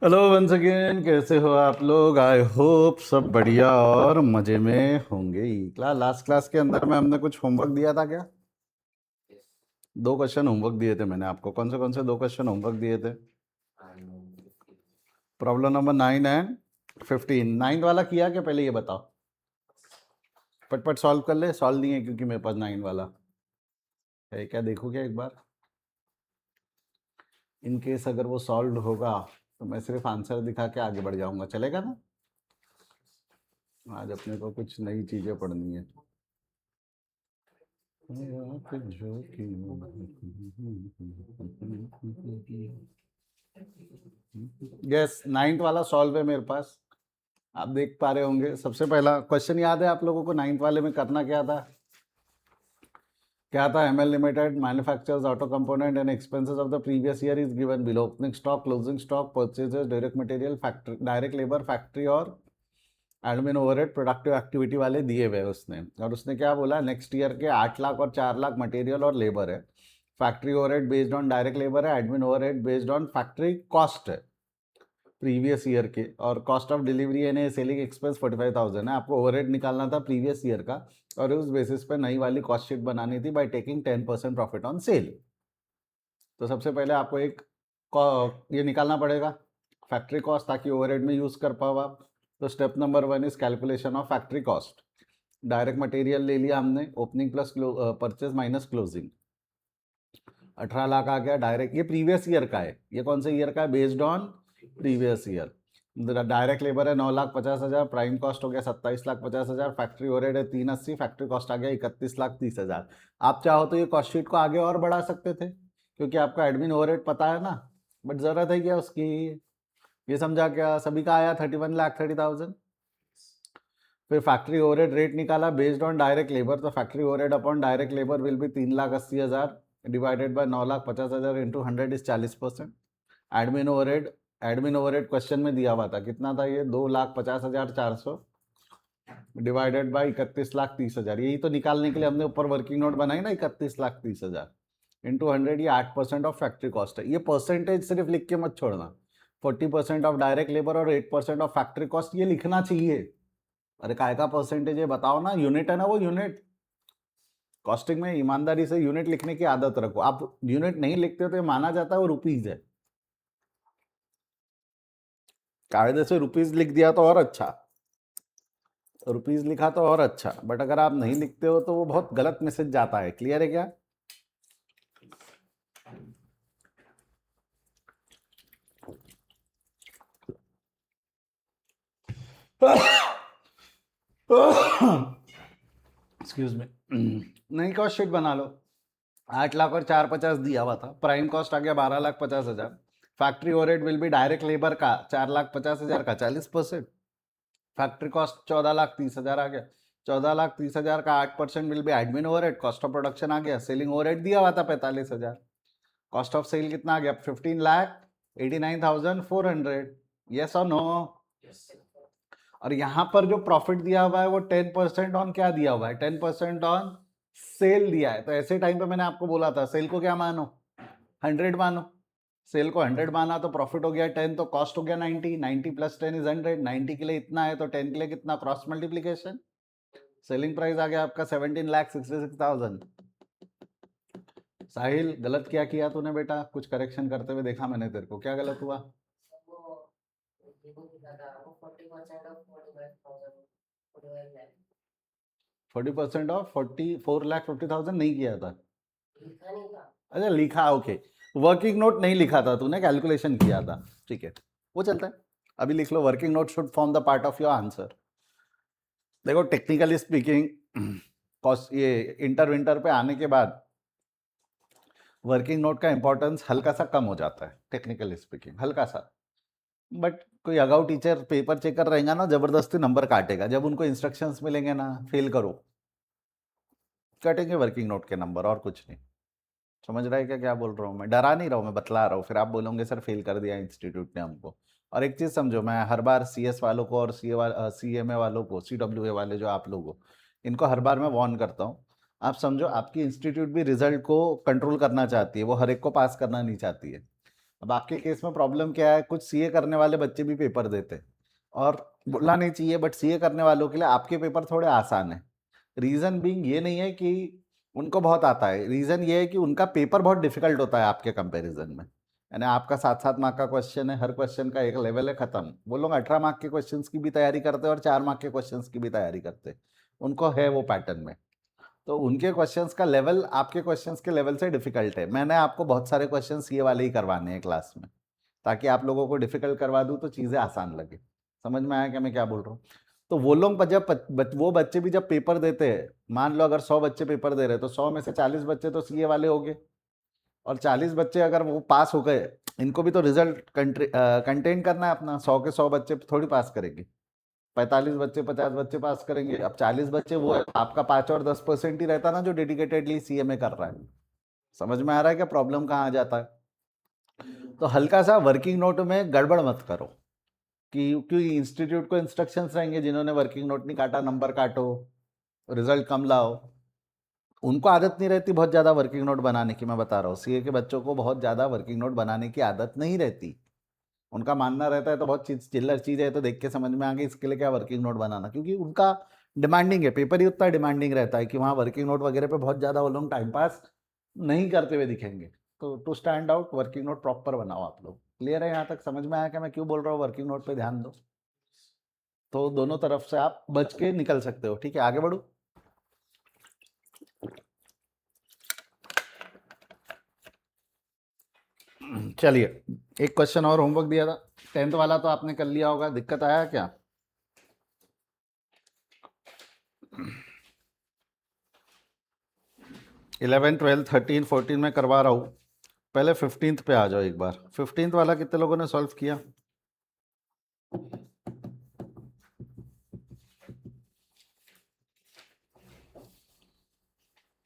Hello once again, कैसे हो आप लोग? आई होप सब बढ़िया और मजे में होंगे ही। लास्ट क्लास के अंदर में हमने कुछ होमवर्क दिया था क्या? दो क्वेश्चन होमवर्क दिए थे मैंने आपको। कौन से दो क्वेश्चन होमवर्क दिए थे? Problem number 9 and 15। 9 वाला किया क्या पहले ये बताओ। पट सॉल्व कर ले। सॉल्व नहीं है क्योंकि मेरे पास 9 वाला है क्या? देखो क्या एक बार। इन केस अगर वो सॉल्व होगा तो मैं सिर्फ आंसर दिखा के आगे बढ़ जाऊंगा, चलेगा ना? आज अपने को कुछ नई चीजें पढ़नी है। यस, 9th वाला सॉल्व है मेरे पास। आप देख पा रहे होंगे। सबसे पहला क्वेश्चन याद है आप लोगों को? 9th वाले में करना क्या था? क्या था? ML limited manufactures auto component and expenses of the previous year is given below. Opening stock, closing stock, purchases, direct material, factory, direct labour, factory और एडमिन ओवरहेड, प्रोडक्टिव एक्टिविटी वाले दिए हुए उसने। और उसने क्या बोला? नेक्स्ट ईयर के 8 लाख और 4 लाख मटेरियल और लेबर है। Factory overhead based on direct labour है। Admin overhead based on factory cost है प्रीवियस ईयर के। और कॉस्ट ऑफ डिलीवरी यानी सेलिंग एक्सपेंस 45,000 है। आपको ओवरहेड निकालना था प्रीवियस ईयर का और उस बेसिस पे नई वाली कॉस्ट शीट बनानी थी by taking 10% profit on sale. तो सबसे पहले आपको एक ये निकालना पड़ेगा फैक्ट्री कॉस्ट, ताकि ओवरहेड में यूज कर पाओ आप। तो step number 1 is calculation of factory cost. Direct material ले लिया हमने, opening plus purchase minus closing. 18 lakh आ गया डायरेक्ट। ये प्रीवियस ईयर का है। ये कौन से ईयर का है? Based on previous year. Direct labour है 9,50,000। प्राइम कॉस्ट हो गया 27,50,000। फैक्ट्री ओवरहेड है 380। फैक्ट्री कॉस्ट आ गया 31,30,000। आप चाहो तो ये कॉस्ट शीट को आगे और बढ़ा सकते थे क्योंकि आपका एडमिन ओवरहेड पता है ना। बट जरूरत है क्या उसकी? ये समझा क्या? सभी का आया 31,30,000। फिर फैक्ट्री ओवरहेड रेट निकाला बेस्ड ऑन डायरेक्ट लेबर। तो factory overhead upon direct labour will भी 3,80,000 divided by 9,50,000 into 100 is 40%। Admin overhead question में दिया हुआ था, कितना था ये? 2,50,400 डिवाइडेड बाई 31,30,000। यही तो निकालने के लिए हमने ऊपर वर्किंग नोट बनाई ना, 31,30,000 इंटू 100। ये 8% ऑफ फैक्ट्री कॉस्ट है। ये परसेंटेज सिर्फ लिख के मत छोड़ना। 40% ऑफ डायरेक्ट लेबर और 8% ऑफ फैक्ट्री कॉस्ट, ये लिखना चाहिए। अरे काय का परसेंटेज है बताओ ना? यूनिट है ना वो यूनिट। कॉस्टिंग में ईमानदारी से यूनिट लिखने की आदत रखो। आप यूनिट नहीं लिखते हो तो ये माना जाता है वो रुपीज है। कायदे से रुपीज लिख दिया तो और अच्छा, रुपीज लिखा तो और अच्छा। बट अगर आप नहीं लिखते हो तो वो बहुत गलत मैसेज जाता है। क्लियर है क्या? Excuse me. नई कॉस्ट शीट बना लो। 8 लाख और 450 दिया हुआ था। प्राइम कॉस्ट आ गया 12,50,000। Factory overhead will be direct labour का 4,50,000 का 40%। फैक्ट्री कॉस्ट 14,30,000 आ गया। 14,30,000 का 8% will be admin overhead. Cost of production आ गया। सेलिंग ओवरहेड दिया हुआ था 45,000। कॉस्ट ऑफ सेल कितना आ गया? 15,89,400। यस और नो? और यहां पर जो प्रॉफिट दिया हुआ है वो 10% ऑन क्या दिया हुआ है? 10% ऑन सेल दिया है। तो ऐसे टाइम पे मैंने आपको बोला था सेल को क्या मानो? 100 मानो। सेल को 100 माना तो प्रॉफिट हो गया 10, तो कॉस्ट हो गया 90। 90 प्लस 10 इज 100। 90 के लिए इतना है तो 10 के लिए कितना? Cross multiplication. सेलिंग प्राइस आ गया आपका 17,66,000। साहिल, गलत क्या किया तूने बेटा? कुछ करेक्शन करते हुए देखा मैंने तेरे को। क्या गलत हुआ? 40% ऑफ 4,50,000 नहीं किया था? अच्छा लिखा, ओके। वर्किंग नोट नहीं लिखा था तूने, कैलकुलेशन किया था। ठीक है, वो चलता है। अभी लिख लो working note should form the part of your answer. देखो टेक्निकली स्पीकिंग, कॉस्ट ये इंटर विंटर पे आने के बाद वर्किंग नोट का इंपॉर्टेंस हल्का सा कम हो जाता है, टेक्निकली स्पीकिंग हल्का सा। बट कोई अगाऊ टीचर पेपर चेकर रहेगा ना, जबरदस्ती नंबर काटेगा। जब उनको इंस्ट्रक्शंस मिलेंगे ना फेल करो, कटेंगे वर्किंग नोट के नंबर, और कुछ नहीं। समझ रहा है क्या क्या बोल रहा हूँ मैं? डरा नहीं रहा हूँ, मैं बतला रहा हूँ। फिर आप बोलोगे सर फेल कर दिया इंस्टीट्यूट ने हमको। और एक चीज़ समझो, मैं हर बार सीएस वालों को और सीएमए वालों को, सीडब्ल्यूए वाले जो आप लोग हो, इनको हर बार मैं वार्न करता हूँ। आप समझो आपकी इंस्टीट्यूट भी रिजल्ट को कंट्रोल करना चाहती है, वो हर एक को पास करना नहीं चाहती है। अब आपके केस में प्रॉब्लम क्या है, कुछ सीए करने वाले बच्चे भी पेपर देते हैं, और बोलना नहीं चाहिए बट सीए करने वालों के लिए आपके पेपर थोड़े आसान है। रीजन बीइंग ये नहीं है कि उनको बहुत आता है, रीजन ये है कि उनका पेपर बहुत डिफिकल्ट होता है आपके कंपैरिजन में। यानी आपका 7-7 मार्क का क्वेश्चन है, हर क्वेश्चन का एक लेवल है, खत्म। वो लोग 18 मार्क के क्वेश्चंस की भी तैयारी करते हैं और 4 मार्क के क्वेश्चंस की भी तैयारी करते हैं, उनको है वो पैटर्न में। तो उनके क्वेश्चंस का लेवल आपके क्वेश्चंस के लेवल से डिफिकल्ट है। मैंने आपको बहुत सारे क्वेश्चंस ये वाले ही करवाने हैं क्लास में, ताकि आप लोगों को डिफिकल्ट करवा दूं तो चीज़ें आसान लगे। समझ में आया क्या मैं क्या बोल रहा हूँ? तो वो लोग जब वो बच्चे भी जब पेपर देते हैं, मान लो अगर 100 बच्चे पेपर दे रहे हैं तो 100 में से 40 बच्चे तो सीए वाले हो गए, और 40 बच्चे अगर वो पास हो गए, इनको भी तो रिजल्ट कंटेन करना है अपना। 100 के 100 बच्चे थोड़ी पास करेंगे, 45 बच्चे 50 बच्चे पास करेंगे। अब 40 बच्चे, वो है, आपका 5 और 10% ही रहता ना जो डेडिकेटेडली सीए में कर रहा है। समझ में आ रहा है क्या प्रॉब्लम कहाँ आ जाता है? तो हल्का सा वर्किंग नोट में गड़बड़ मत करो, कि क्योंकि इंस्टीट्यूट को इंस्ट्रक्शंस रहेंगे, जिन्होंने वर्किंग नोट नहीं काटा नंबर काटो, रिजल्ट कम लाओ। उनको आदत नहीं रहती बहुत ज़्यादा वर्किंग नोट बनाने की। मैं बता रहा हूँ, सीए के बच्चों को बहुत ज़्यादा वर्किंग नोट बनाने की आदत नहीं रहती। उनका मानना रहता है तो बहुत चिल्लर चीज़ है, तो देख के समझ में आ गई, इसके लिए क्या वर्किंग नोट बनाना, क्योंकि उनका डिमांडिंग है, पेपर ही उतना डिमांडिंग रहता है कि वहाँ वर्किंग नोट वगैरह पे बहुत ज़्यादा वो लोग टाइम पास नहीं करते हुए दिखेंगे। तो to stand out, working note proper बनाओ आप लोग। क्लियर है यहाँ तक? समझ में आया क्या मैं क्यों बोल रहा हूँ वर्किंग नोट पे ध्यान दो? तो दोनों तरफ से आप बच के निकल सकते हो। ठीक है, आगे बढ़ो। चलिए, एक क्वेश्चन और होमवर्क दिया था, 10th वाला तो आपने कर लिया होगा, दिक्कत आया क्या? 11, 12, 13, 14 में करवा रहा हूँ। पहले 15th पे आ जाओ एक बार। 15th वाला कितने लोगों ने सॉल्व किया?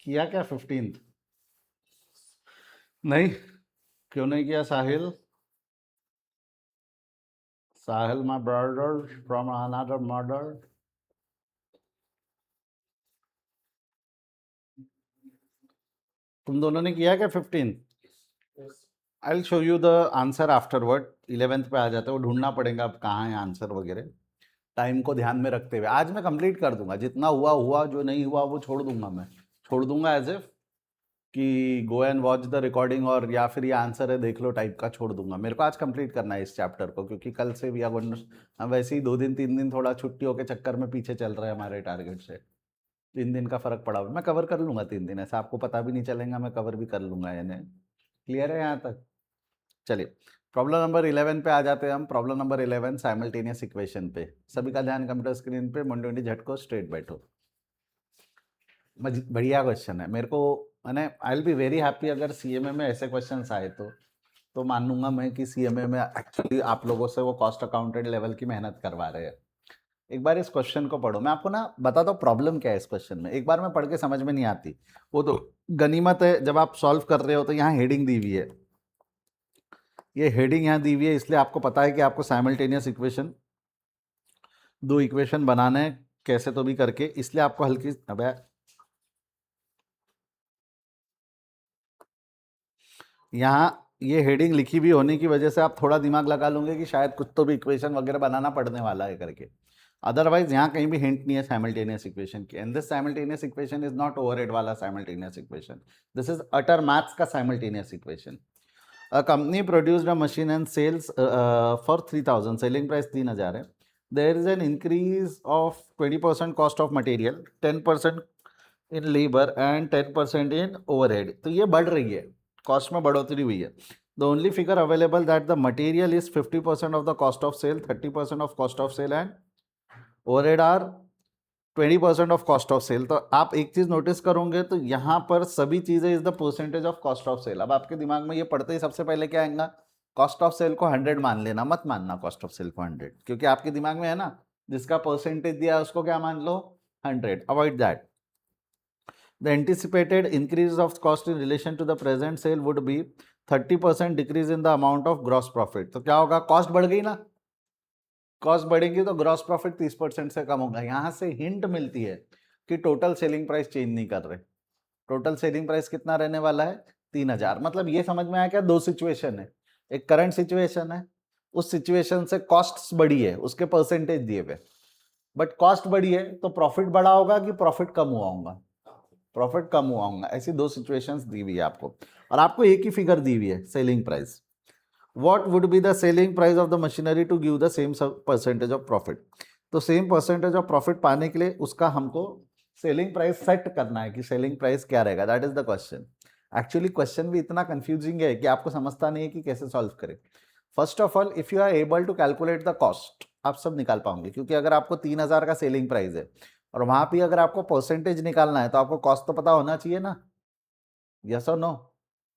किया क्या 15th? नहीं, क्यों नहीं किया Sahil? Sahil my brother from another mother. तुम दोनों ने किया क्या 15th? I will show you the answer afterward. 11th पे आ जाते हो, ढूंढना पड़ेगा अब कहाँ है आंसर वगैरह, टाइम को ध्यान में रखते हुए। आज मैं कंप्लीट कर दूंगा, जितना हुआ हुआ, जो नहीं हुआ वो छोड़ दूंगा। मैं छोड़ दूंगा एज इफ कि go and watch the recording, और या फिर ये आंसर है देख लो टाइप का छोड़ दूंगा। मेरे को आज कंप्लीट करना है इस चैप्टर को, क्योंकि कल से भी हम वैसे ही 2 दिन 3 दिन थोड़ा छुट्टियों के चक्कर में पीछे चल रहे हैं हमारे टारगेट से। 3 दिन का फर्क पड़ा हुआ है। मैं कवर कर लूंगा 3 दिन, ऐसा आपको पता भी नहीं चलेगा, मैं कवर भी कर लूंगा इन्हें। क्लियर है यहाँ तक? चलिए, प्रॉब्लम नंबर 11 पे आ जाते हैं हम। प्रॉब्लम नंबर 11 साइमल्टेनियस इक्वेशन पे। सभी का ध्यान कंप्यूटर स्क्रीन पे, मुंडी मुंडी झटको, स्ट्रेट बैठो। बढ़िया क्वेश्चन है। मेरे को मैंने I will be very happy अगर सीएमए में ऐसे क्वेश्चन आए तो मान लूंगा मैं कि सीएमए में एक्चुअली आप लोगों से वो कॉस्ट अकाउंटेंट लेवल की मेहनत करवा रहे हैं। एक बार इस क्वेश्चन को पढ़ो, मैं आपको ना बताता हूँ प्रॉब्लम क्या है इस क्वेश्चन में। एक बार में पढ़ के समझ में नहीं आती वो तो गनीमत है, जब आप सॉल्व कर रहे हो तो यहाँ हेडिंग दी हुई है, ये हेडिंग यहाँ दी हुई है, इसलिए आपको पता है कि आपको साइमल्टेनियस इक्वेशन, 2 इक्वेशन बनाने हैं कैसे तो भी करके, इसलिए आपको हल्की अब यहाँ ये हेडिंग लिखी भी होने की वजह से आप थोड़ा दिमाग लगा लोगे कि शायद कुछ तो भी इक्वेशन वगैरह बनाना पड़ने वाला है करके। अदरवाइज यहाँ कहीं भी हिंट नहीं है साइमल्टेनियस इक्वेशन की। And this simultaneous equation is not overhead वाला simultaneous equation, this is utter maths का simultaneous equation. A company produced a machine and sells for 3000, selling price 3000 है। There is an increase of 20% cost of material, 10% in labour and 10% in overhead. तो ये बढ़ रही है, cost में बढ़ोतरी हुई है। The only figure available that the material is 50% of the cost of sale, 30% of cost of sale and overhead are 20% of cost of sale. तो आप एक चीज नोटिस करोगे तो यहाँ पर सभी चीजें is the percentage of cost of sale. अब आपके दिमाग में ये पढ़ते ही सबसे पहले क्या आएगा? कॉस्ट ऑफ सेल को 100 मान लेना, मत मानना कॉस्ट ऑफ सेल को 100, क्योंकि आपके दिमाग में है ना जिसका परसेंटेज दिया है उसको क्या मान लो? 100। Avoid that. The anticipated increase of cost in relation to the present sale would be 30% decrease in the amount of gross profit। तो क्या होगा? कॉस्ट बढ़ गई ना, कॉस्ट बढ़ेगी तो ग्रॉस प्रॉफिट 30% से कम होगा। यहां से हिंट मिलती है कि टोटल सेलिंग प्राइस चेंज नहीं कर रहे। टोटल सेलिंग प्राइस कितना रहने वाला है? 3000। मतलब ये समझ में आया क्या? 2 सिचुएशन है। एक करंट सिचुएशन है, उस सिचुएशन से कॉस्ट्स बढ़ी है, उसके परसेंटेज दिए हुए, बट कॉस्ट बढ़ी है तो प्रॉफिट बढ़ा होगा कि प्रॉफिट कम हुआ होगा? प्रॉफिट कम हुआ होगा। ऐसी दो सिचुएशंस दी हुई है आपको, और आपको एक ही फिगर दी हुई है, selling price. What would be the selling price of the machinery to give the same percentage of profit? तो सेम परसेंटेज ऑफ प्रॉफिट पाने के लिए उसका हमको सेलिंग प्राइस सेट करना है कि सेलिंग प्राइस क्या रहेगा, that is the question. Actually question भी इतना कंफ्यूजिंग है कि आपको समझता नहीं है कि कैसे सॉल्व करें। First of all, if you are able to calculate the cost, आप सब निकाल पाओगे, क्योंकि अगर आपको 3000 का सेलिंग प्राइस है और वहां पे अगर आपको परसेंटेज निकालना है तो आपको कॉस्ट तो पता होना चाहिए ना, यस और no?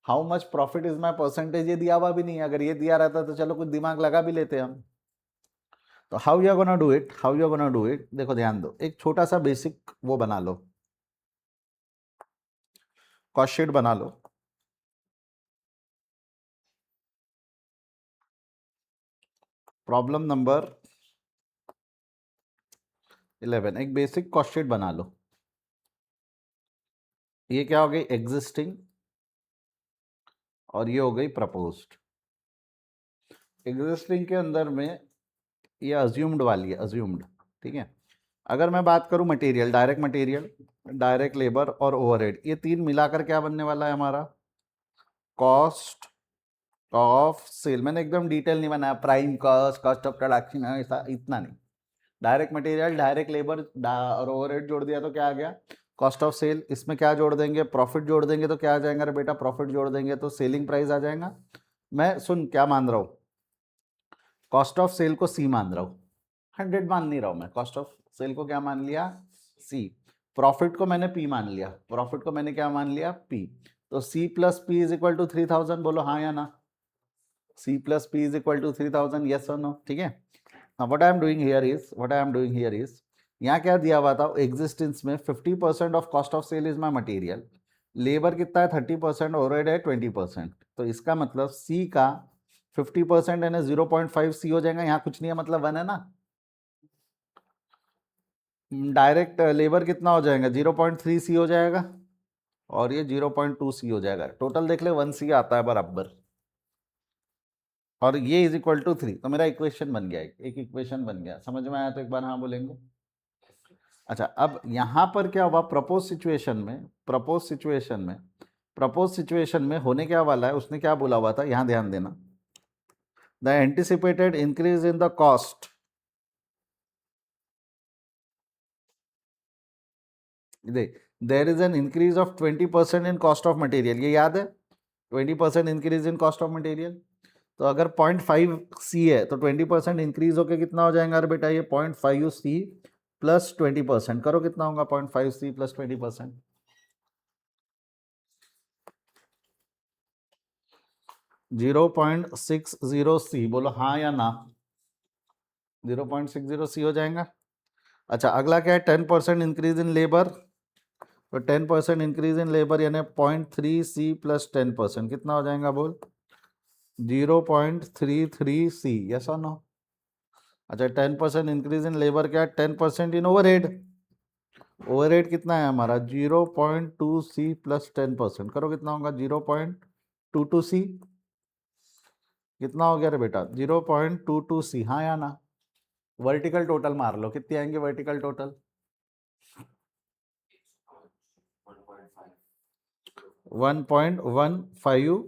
How much profit is my percentage, ये दिया हुआ भी नहीं है। अगर ये दिया रहता तो चलो कुछ दिमाग लगा भी लेते हम। तो how you are gonna do it, how you are gonna do it, देखो ध्यान दो, एक छोटा सा बेसिक वो बना लो, कॉस्ट शीट बना लो। प्रॉब्लम नंबर 11, एक बेसिक कॉस्ट शीट बना लो। ये क्या हो गई? एग्जिस्टिंग, और ये हो गई प्रपोज्ड। एग्जिस्टिंग के अंदर में ये अज्यूम्ड वाली है, अज्यूम्ड, ठीक है। अगर मैं बात करूं मटेरियल, डायरेक्ट लेबर और ओवरहेड, ये तीन मिलाकर क्या बनने वाला है हमारा? Cost of sale. मैंने एकदम डिटेल नहीं बनाया, prime cost, cost of production, ऐसा इतना नहीं। डायरेक्ट मटेरियल, डायरेक्ट लेबर और ओवरहेड जोड़ दिया तो क्या आ गया? Cost of sale. इसमें क्या जोड़ देंगे? प्रॉफिट जोड़ देंगे तो क्या आ जाएगा? अरे बेटा प्रॉफिट जोड़ देंगे तो सेलिंग प्राइस आ जाएगा। मैं सुन क्या मान रहा हूँ, कॉस्ट ऑफ सेल को सी मान रहा हूँ, 100 मान नहीं रहा हूँ मैं। कॉस्ट ऑफ सेल को क्या मान लिया? सी। प्रॉफिट को मैंने पी मान लिया, प्रॉफिट को मैंने क्या मान लिया? पी। तो C plus P is equal to 3000, बोलो हाँ या ना? C plus P is equal to 3000, yes और नो? ठीक है। What I am doing here is, यहाँ क्या दिया हुआ था एग्जिस्टेंस में? 50% of cost of sale is my material, labour कितना है? 30%, ओवरहेड है 20%। तो इसका मतलब सी का 50% यानी 0.5 सी हो जाएगा। यहाँ कुछ नहीं है, मतलब 1 है ना। डायरेक्ट लेबर कितना हो जाएगा? 0.3 सी हो जाएगा, और ये 0.2 सी हो जाएगा। टोटल देख ले 1 सी आता है बराबर, और ये इज इक्वल टू 3। तो मेरा इक्वेशन बन गया, एक इक्वेशन बन गया। समझ में आया तो एक बार हाँ बोलेंगे। अच्छा, अब यहाँ पर क्या हुआ? प्रपोज सिचुएशन में होने क्या वाला है, उसने क्या बोला हुआ था, यहाँ ध्यान देना। The anticipated increase in the cost, there is an increase of 20% in cost of material, ये याद है? 20% increase in cost of material. तो अगर 0.5 सी है तो 20% इंक्रीज होकर कितना हो जाएगा? अरे बेटा ये 0.5 सी प्लस 20%, करो कितना होगा? 0.5 सी प्लस 20%, 0.60 सी, बोलो हाँ या ना? 0.60 सी हो जाएगा। अच्छा, अगला क्या है? 10% इंक्रीज इन लेबर, तो 10% इंक्रीज इन लेबर यानी 0.3 सी प्लस 10%, कितना हो जाएगा बोल? 0.33 सी, यस और नो? अच्छा, 10% इंक्रीज इन लेबर क्या है? 10% इन ओवरहेड, ओवरहेड कितना है हमारा? 0.2 सी प्लस 10%, करो कितना होगा? 0.22 सी, कितना हो गया रे बेटा? 0.22 सी, हाँ या ना? वर्टिकल टोटल मार लो, कितनी आएंगे वर्टिकल टोटल? 1.15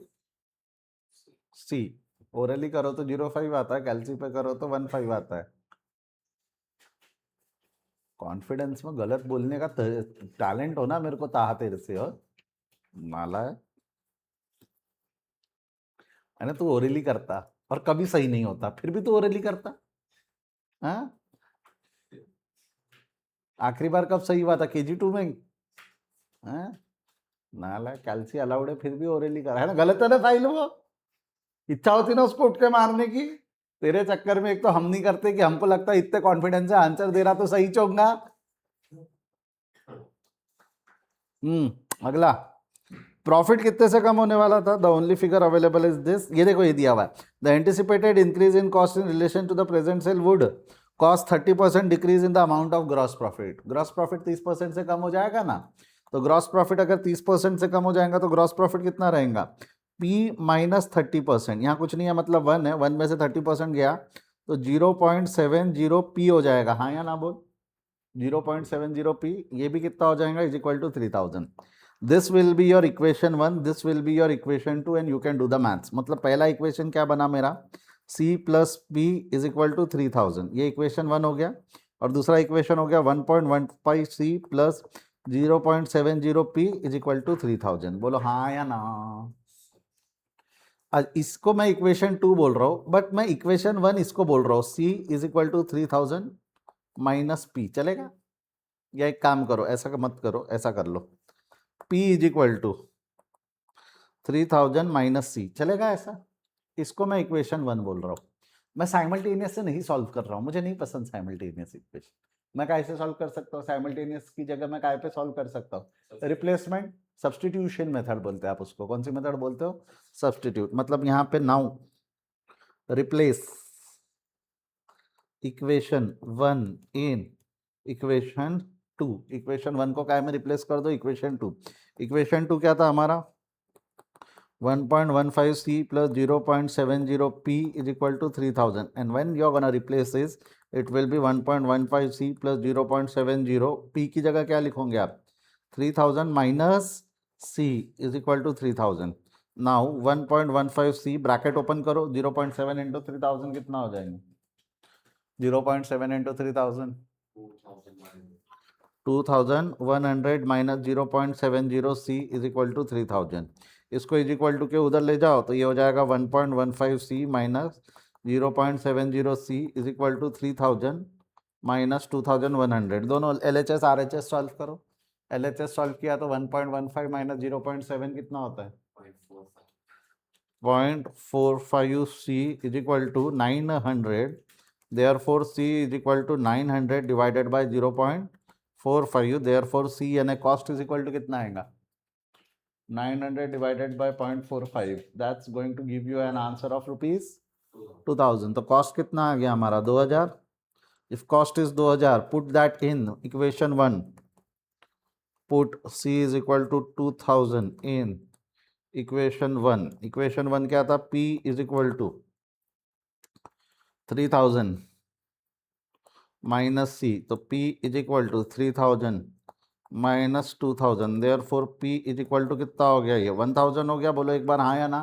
सी। ओरली करो तो 0.5 आता है, कैल्सी पे करो तो 1.5 आता है। कॉन्फिडेंस में गलत बोलने का टैलेंट हो ना, मेरे को ताहा तेरे से, हो नाला है ना? तू ओरली करता और कभी सही नहीं होता, फिर भी तू ओरली करता। हाँ, आखिरी बार कब सही हुआ था? KG2 में। हाँ, नाला, कैल्सी अलाउड है फिर भी ओरली कर, है ना? गलत है ना साहिल? वो इच्छा होती ना उसको उठ के मारने की, तेरे चक्कर में एक तो हम नहीं करते कि हमको लगता है इतने कॉन्फिडेंस से आंसर दे रहा तो सही चोंगा। अगला, प्रॉफिट कितने से कम होने वाला था? The only figure available is this, ये देखो ये दिया हुआ है। The anticipated increase in cost in relation to the present sale would cost 30% decrease in the amount of gross profit. Gross profit 30% से कम हो जाएगा ना, तो ग्रॉस प्रॉफिट अगर 30% से कम हो जाएगा तो ग्रॉस प्रॉफिट कितना रहेगा? P माइनस 30%, यहाँ कुछ नहीं है मतलब 1 है, 1 में से 30% गया तो 0.70 P हो जाएगा, हाँ या ना बोल? 0.70 P, ये भी कितना हो जाएगा, is equal to 3000. This will be your equation 1, this will be your equation 2 and you can do the maths. मतलब पहला इक्वेशन क्या बना मेरा, C plus P is equal to 3000, ये इक्वेशन 1 हो गया. और दूसरा इक्वेशन हो गया 1.15 C plus 0.70 P is equal to 3000. बोलो हाँ या ना. आज इसको मैं इक्वेशन 2 बोल रहा हूँ, बट मैं इक्वेशन 1 इसको बोल रहा हूँ, C is equal to 3000 minus P, चलेगा? या एक काम करो, ऐसा मत करो, ऐसा कर लो, P is equal to 3000 minus C, चलेगा ऐसा? इसको मैं इक्वेशन 1 बोल रहा हूँ. मैं साइमल्टेनियस से नहीं सॉल्व कर रहा हूँ, मुझे नहीं पसंद साइमल्टेनियस इक्वेशन. मैं कैसे सॉल्व कर सकता हूँ साइमल्टेनियस की जगह, मैं काय पे सॉल्व कर सकता हूँ? रिप्लेसमेंट, सब्सटीट्यूशन मेथड बोलते हैं आप उसको. कौन सी मेथड बोलते हो? सब्सटीट्यूट. मतलब यहाँ पे now replace equation 1 in equation 2. Equation 1 को काय में रिप्लेस कर दो, इक्वेशन 2. इक्वेशन 2 क्या था हमारा, 1.15 C plus 0.70 P is equal to 3000, and when you're gonna replace this, it will be 1.15 C plus 0.70 P की जगह क्या लिखोगे आप, 3000 minus C is equal to 3000. Now 1.15 C bracket open करो, 0.7 into 3000 कितना हो जाएंगे, 0.7 into 3000 2100 minus 0.70 C is equal to 3000. इसको इज इक्वल टू के उधर ले जाओ तो ये हो जाएगा 1.15 C minus 0.70 C is equal to 3000 minus 2100. दोनों LHS RHS सॉल्व करो. LHS सॉल्व किया तो 1.15 माइनस 0.7 कितना होता है, 0.45 C is equal to 900. Therefore C is equal to 900 divided by 0.45. Therefore C यानी कॉस्ट इज इक्वल टू कितना आएगा, 900 divided by 0.45. That's going to give you an answer of rupees 2000. तो cost कितना आ गया हमारा, 2000. If cost is 2000, put that in equation 1. Put C is equal to 2000 in equation 1. Equation 1 क्या था, P is equal to 3000 minus C. तो P is equal to 3000 minus 2000. Therefore P is equal to कितना हो गया, ये 1000 हो गया. बोलो एक बार हाँ या ना.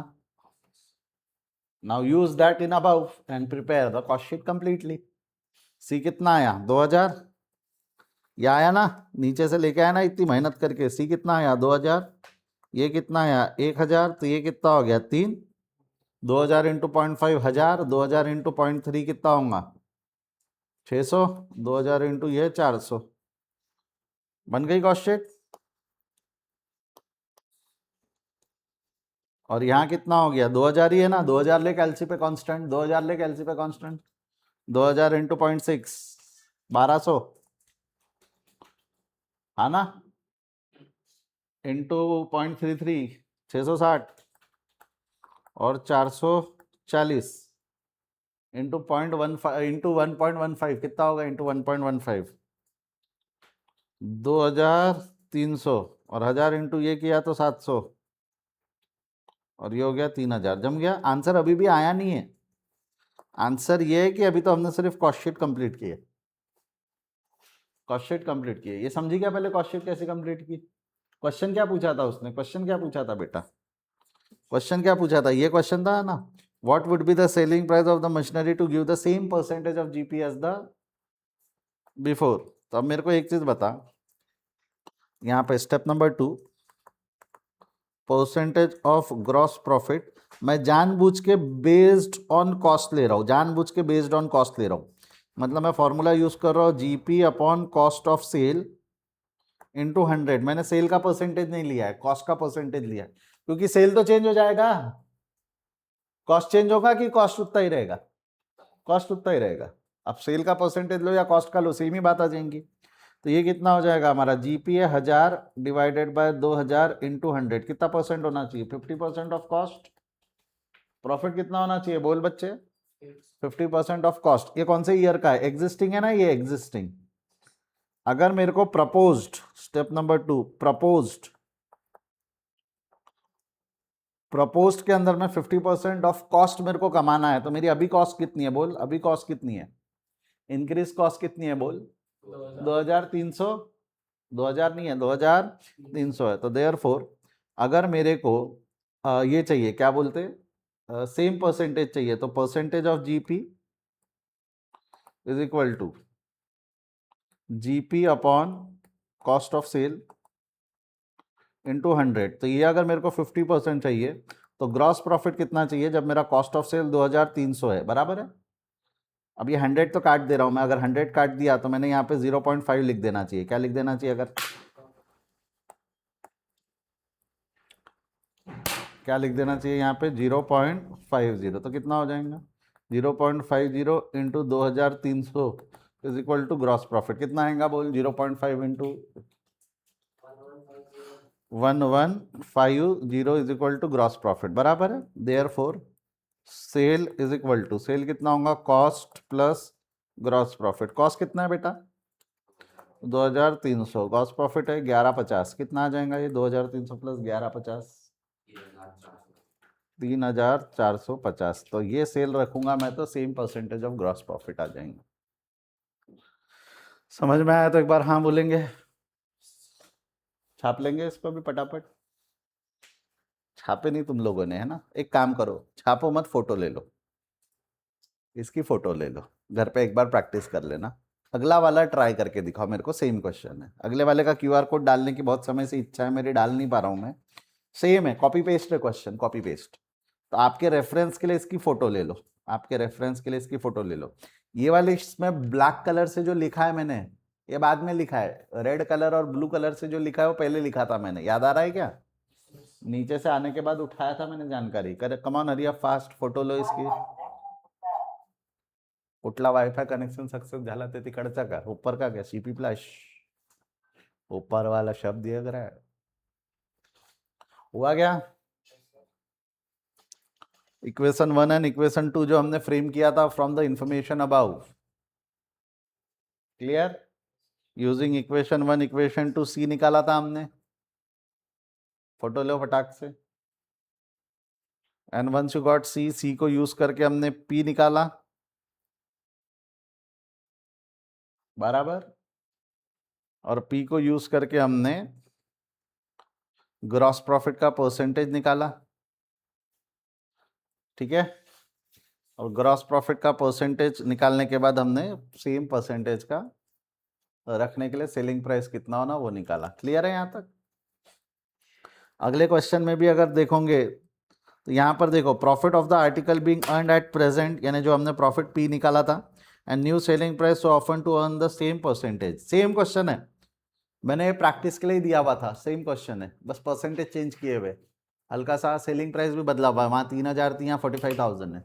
Now use that in above and prepare the cost sheet completely. C कितना आया, 2000. ये आया ना, नीचे से लेके आया ना इतनी मेहनत करके. C कितना आया, 2000. ये कितना आया, 1000. तो ये कितना हो गया, 3. 2000 इंटू 0.5 1000. 2000 इंटू 0.3 कितना होगा, 600. 2000 इंटू ये 400. बन गई कॉस्ट शीट. और यहाँ कितना हो गया, 2000 ही है ना. 2000 लेके एलसी पे कांस्टेंट, 2000 लेके एलसी पे कांस्टेंट. 2000 इंटू 0.6 1200, है ना. इंटू 0.33 660. और 440 इंटू 0.15 इंटू 1.15 कितना होगा, इंटू 1.15 2300. और 1000 इंटू ये किया तो 700. और ये हो गया 3000. जम गया. आंसर अभी भी आया नहीं है. आंसर ये है कि अभी तो हमने सिर्फ कॉस्ट शीट कंप्लीट की है. कॉस्ट शीट कंप्लीट की है. ये समझी क्या पहले कॉस्ट शीट कैसे कंप्लीट की. क्वेश्चन क्या पूछा था उसने, क्वेश्चन क्या पूछा था बेटा, क्वेश्चन क्या पूछा था, ये क्वेश्चन था ना. What would be the selling price of the machinery to give the same percentage of GP as the before. तो अब मेरे को एक चीज बता, यहाँ पे step number 2 percentage of gross profit. मैं जानबूझ के बेस्ड ऑन कॉस्ट ले रहा हूँ, जानबूझ के बेस्ड ऑन कॉस्ट ले रहा हूँ. मतलब मैं फॉर्मूला यूज कर रहा हूँ GP upon cost of sale into 100. मैंने सेल का परसेंटेज नहीं लिया है, कॉस्ट का परसेंटेज लिया है. क्योंकि सेल तो चेंज हो जाएगा, कॉस्ट चेंज होगा कि कॉस्ट उतना ही रहेगा, कॉस्ट उतना ही रहेगा. अब सेल का परसेंटेज लो या कॉस्ट का लो, सेम ही बात आ जाएंगी. तो ये कितना हो जाएगा हमारा, जीपीए 1000 डिवाइडेड बाय 2000 इंटू 100. कितना परसेंट होना चाहिए, 50% ऑफ कॉस्ट. प्रॉफिट कितना होना चाहिए, बोल बच्चे, 50% ऑफ कॉस्ट. ये कौन से ईयर का है, एग्जिस्टिंग है ना, ये एग्जिस्टिंग. अगर मेरे को proposed, step number 2 proposed proposed के अंदर में 50% ऑफ कॉस्ट मेरे को कमाना है, तो मेरी अभी कॉस्ट कितनी है बोल, अभी कॉस्ट कितनी है, इंक्रीज कॉस्ट कितनी है बोल, 2300, 2000 नहीं है 2300 है। तो देयरफॉर अगर मेरे को ये चाहिए क्या बोलते, सेम परसेंटेज चाहिए, तो percentage of GP is equal to GP upon cost of sale into 100। तो ये अगर मेरे को 50% चाहिए तो ग्रॉस प्रॉफिट कितना चाहिए जब मेरा कॉस्ट ऑफ सेल 2300 है, बराबर है। अब ये 100 तो काट दे रहा हूं मैं, अगर 100 काट दिया तो मैंने यहाँ पे 0.5 लिख देना चाहिए। क्या लिख देना चाहिए, अगर क्या लिख देना चाहिए यहाँ पे 0.50, तो कितना हो जाएगा 0.50 into 2300 is equal to gross profit. कितना आएगा बोल, 0.5 into 1150 is equal to gross profit, बराबर है। Therefore sale is equal to, sale कितना होगा, cost plus gross profit. Cost कितना है बेटा 2300, ग्रॉस प्रॉफिट है 1150। कितना आ जाएगा ये 2300 प्लस 1150, 3450। तो ये सेल रखूंगा मैं तो same percentage of gross profit आ जाएंगे। समझ में आया तो एक बार हाँ बोलेंगे, छाप लेंगे इसको भी फटाफट। छापे नहीं तुम लोगों ने, है ना, एक काम करो छापो मत, फोटो ले लो, इसकी फोटो ले लो, घर पे एक बार प्रैक्टिस कर लेना। अगला वाला ट्राई करके दिखाओ मेरे को, सेम क्वेश्चन है। अगले वाले का क्यूआर कोड डालने की बहुत समय से इच्छा है मेरी, डाल नहीं पा रहा हूँ मैं। सेम है, कॉपी पेस्ट है क्वेश्चन, कॉपी पेस्ट। तो आपके रेफरेंस के लिए इसकी फोटो ले लो, आपके रेफरेंस के लिए इसकी फोटो ले लो। ये वाले इसमें ब्लैक कलर से जो लिखा है मैंने, ये बाद में लिखा है। रेड कलर और ब्लू कलर से जो लिखा है वो पहले लिखा था मैंने, याद आ रहा है क्या, नीचे से आने के बाद उठाया था मैंने जानकारी। कर come on hurry up fast, photo लो इसकी। कुठला वाईफाय कनेक्शन सक्सेस झाला ते तिकडचा का, ऊपर का क्या, सीपी प्लस ऊपर वाला शब्द दिया रहा है, हुआ क्या। इक्वेशन 1 एंड इक्वेशन 2 जो हमने फ्रेम किया था from the information above, clear. Using equation 1 equation 2 C निकाला था हमने, फोटो लो फटाक से। And once you got C, C को यूज करके हमने पी निकाला, बराबर। और पी को यूज करके हमने ग्रॉस प्रॉफिट का परसेंटेज निकाला, ठीक है। और ग्रॉस प्रॉफिट का परसेंटेज निकालने के बाद हमने सेम परसेंटेज का रखने के लिए सेलिंग प्राइस कितना होना वो निकाला। क्लियर है यहाँ तक। अगले क्वेश्चन में भी अगर देखोगे तो यहाँ पर देखो, profit of the article being earned at present, यानी जो हमने प्रॉफिट पी निकाला था, and new selling price so often to earn the same percentage. Same question है, मैंने ये प्रैक्टिस के लिए ही दिया हुआ था, सेम क्वेश्चन है, बस परसेंटेज चेंज किए हुए, हल्का सा सेलिंग प्राइस भी बदला हुआ है, वहाँ 3000 थी, यहाँ 45,000 है।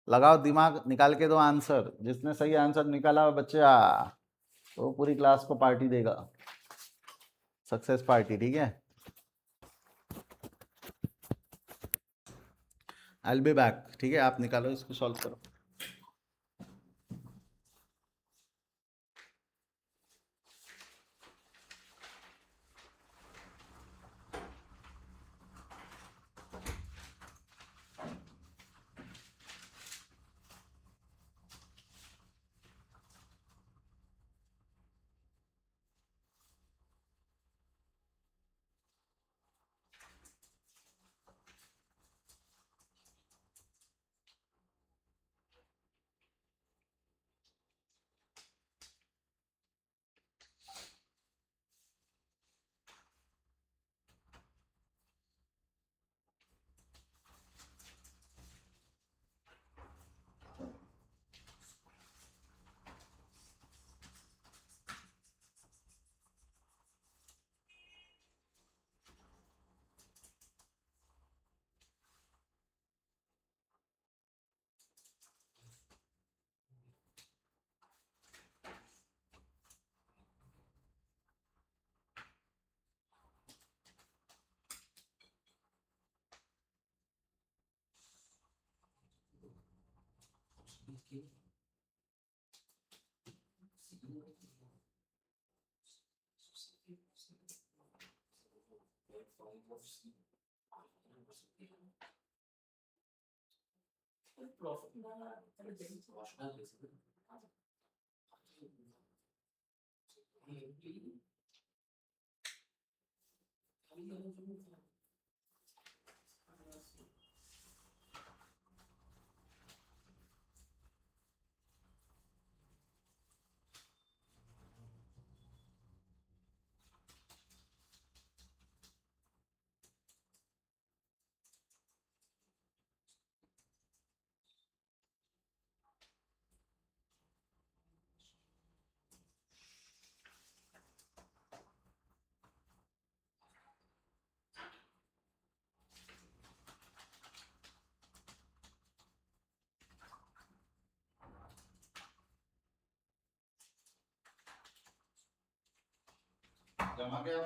लगाओ दिमाग, निकाल के दो आंसर। जिसने सही आंसर निकाला बच्चा तो पूरी क्लास को पार्टी देगा, सक्सेस पार्टी, ठीक है। आई विल बी बैक, ठीक है। आप निकालो इसको, सॉल्व करो। जमा गया।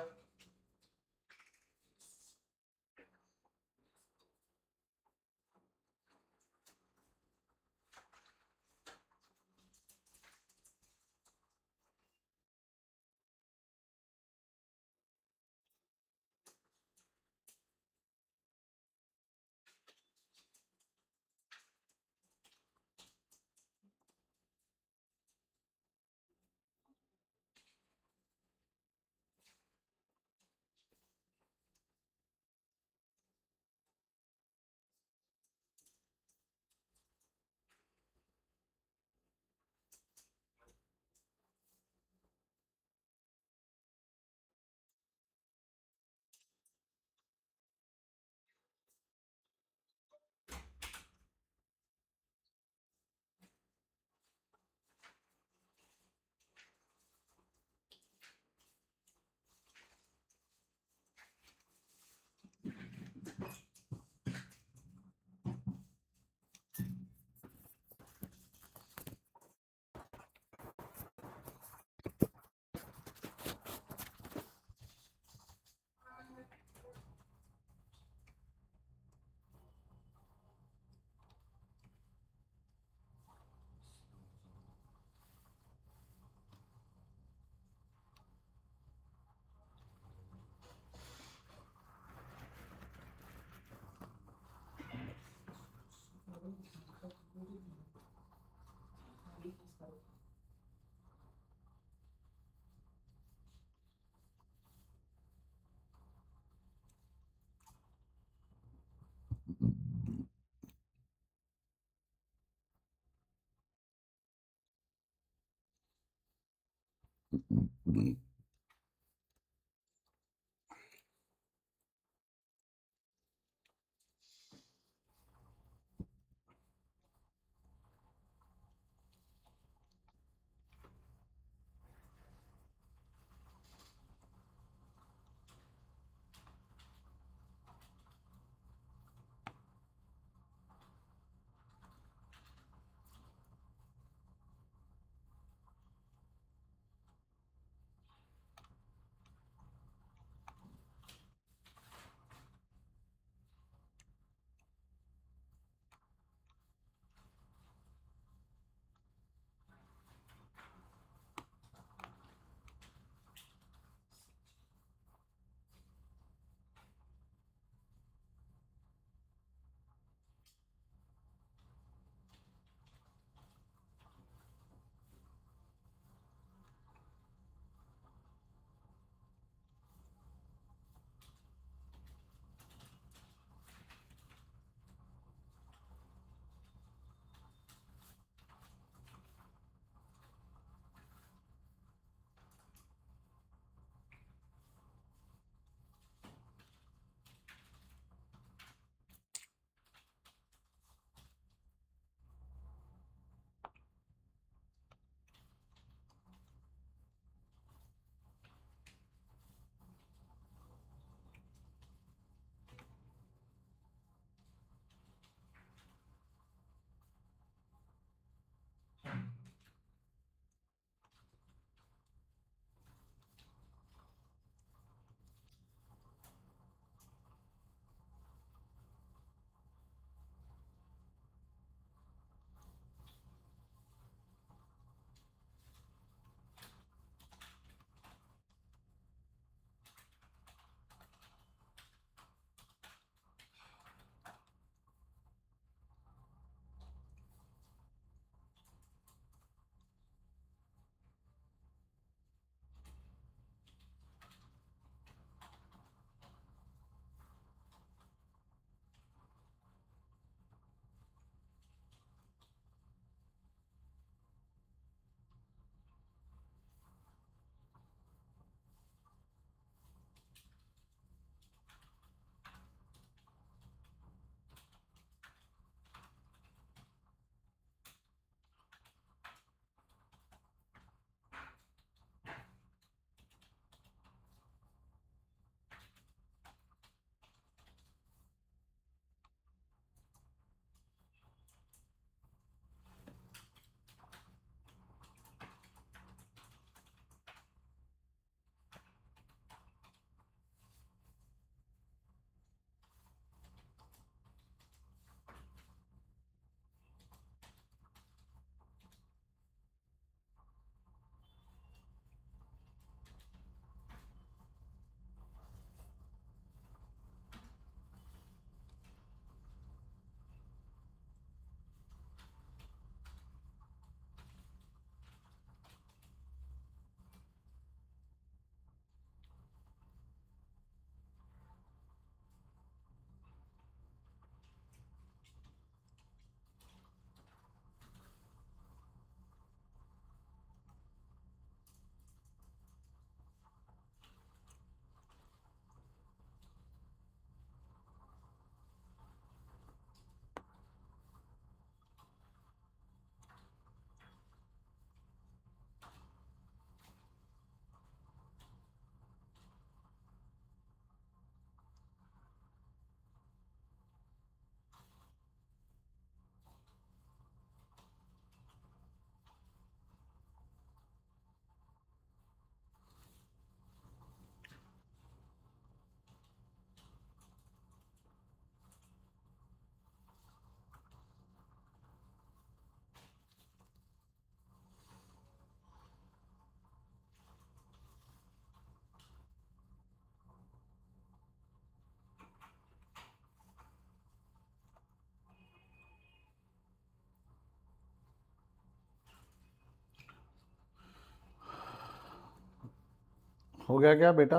हो गया क्या बेटा?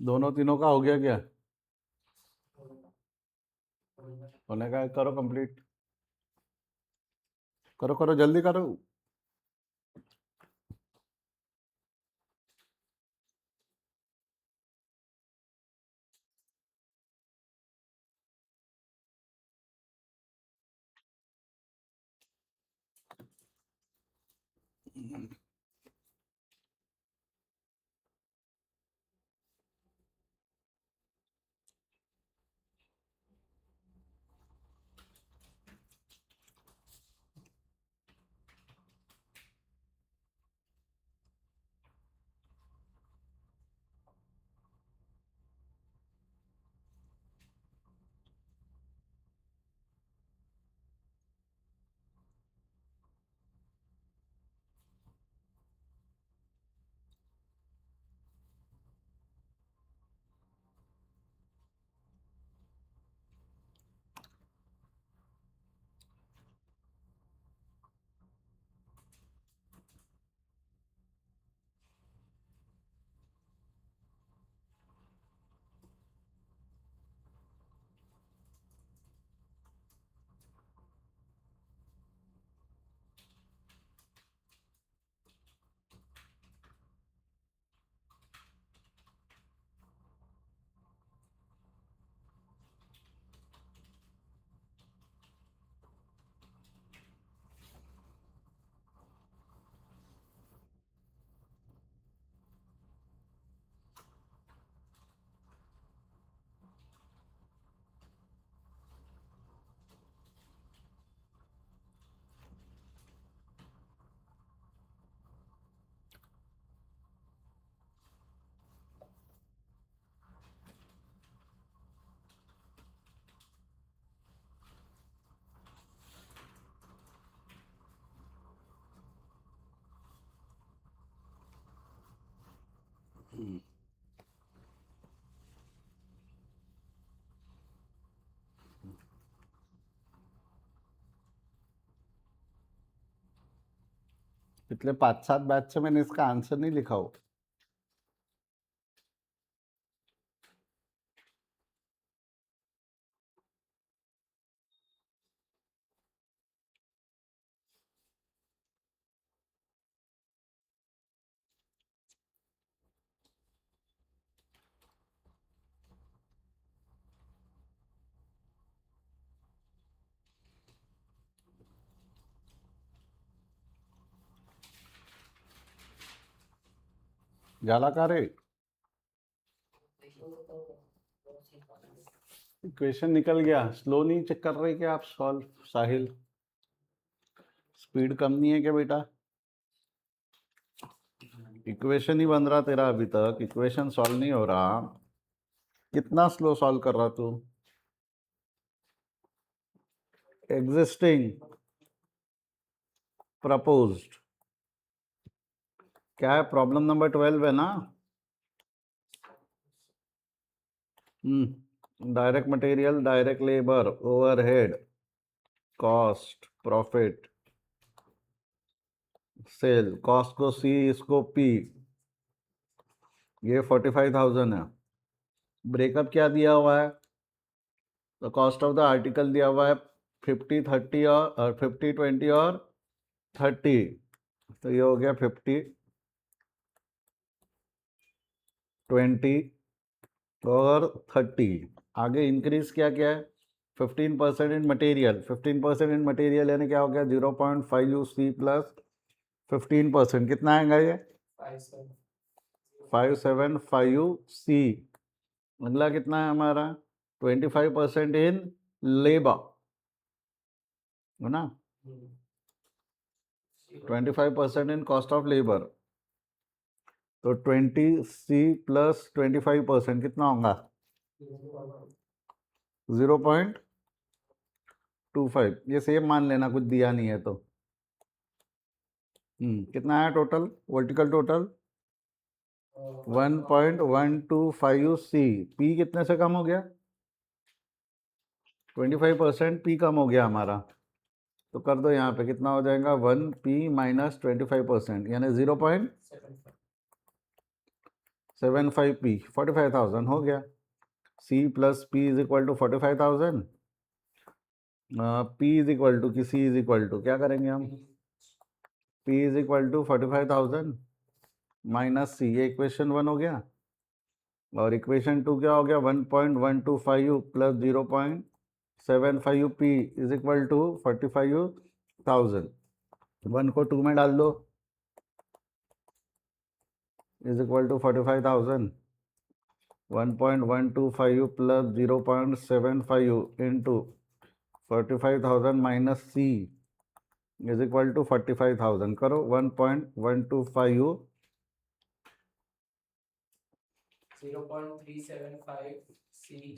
दोनों तीनों का हो गया क्या? होने का है, करो कंप्लीट, करो करो जल्दी करो। पिछले 5-7 बैच से मैंने इसका आंसर नहीं लिखा हो। जाला का रे, इक्वेशन निकल गया। स्लो नहीं चेक कर रहे क्या आप सॉल्व? साहिल, स्पीड कम नहीं है क्या बेटा? इक्वेशन ही बन रहा तेरा अभी तक, इक्वेशन सॉल्व नहीं हो रहा। कितना स्लो सॉल्व कर रहा तू? एग्जिस्टिंग, प्रपोज्ड, क्या है? प्रॉब्लम नंबर 12 है ना? Direct material, direct labour, overhead, cost, profit, sale. Cost को सी, इसको पी। ये 45,000 है। ब्रेकअप क्या दिया हुआ है? तो कॉस्ट ऑफ द आर्टिकल दिया हुआ है 50-30 और 50-20 और 30। तो ये हो गया 50-20 और 30। आगे इंक्रीज क्या क्या है? 15% इन मटेरियल। 15% इन मटेरियल यानी क्या हो गया? 0.5 यू सी प्लस 15%। कितना आएगा ये? 575 यू सी। अगला कितना है हमारा? 25% इन लेबर, है ना? 25% इन कॉस्ट ऑफ लेबर। तो 20 सी प्लस 25% कितना होगा? 0.25। ये सेम मान लेना, कुछ दिया नहीं है तो। कितना है टोटल? वर्टिकल टोटल 1.125 सी। पी कितने से कम हो गया? 25% पी कम हो गया हमारा। तो कर दो यहाँ पे, कितना हो जाएगा 1p माइनस 25% यानी 0.75p 45,000 हो गया। c plus p is equal to 45,000, p is equal to कि c इज इक्वल टू क्या करेंगे हम, p is equal to 45,000 minus c, ये इक्वेशन 1 हो गया। और इक्वेशन 2 क्या हो गया, 1.125 plus 0.75p is equal to 45,000। 1 को 2 में डाल दो, is equal to 45,000। 1.125 plus 0.75 into 45,000 minus c is equal to 45,000। करो 1.125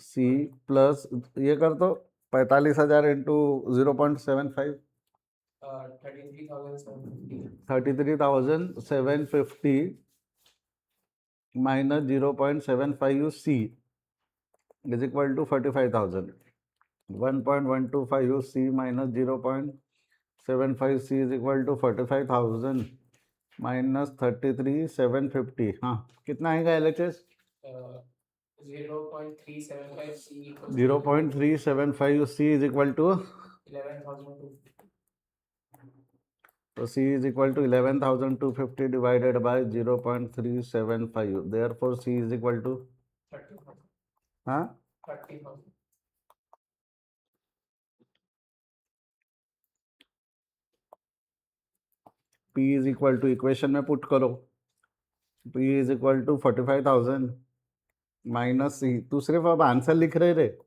c प्लस ये कर दो 45,000 into 0.75 33,750 minus 0.75 c is equal to 45,000। 1.125 c minus 0.75 c is equal to 45,000 minus 33,750। हाँ कितना आएगा LHS? 0.375 c is equal to 11,000। तो c is equal to 11,250 divided by 0.375. Therefore c is equal to 30,000. हाँ 30,000. p is equal to equation में put करो, p is equal to 45,000 minus c। तू सिर्फ अब आंसर लिख रहे रे,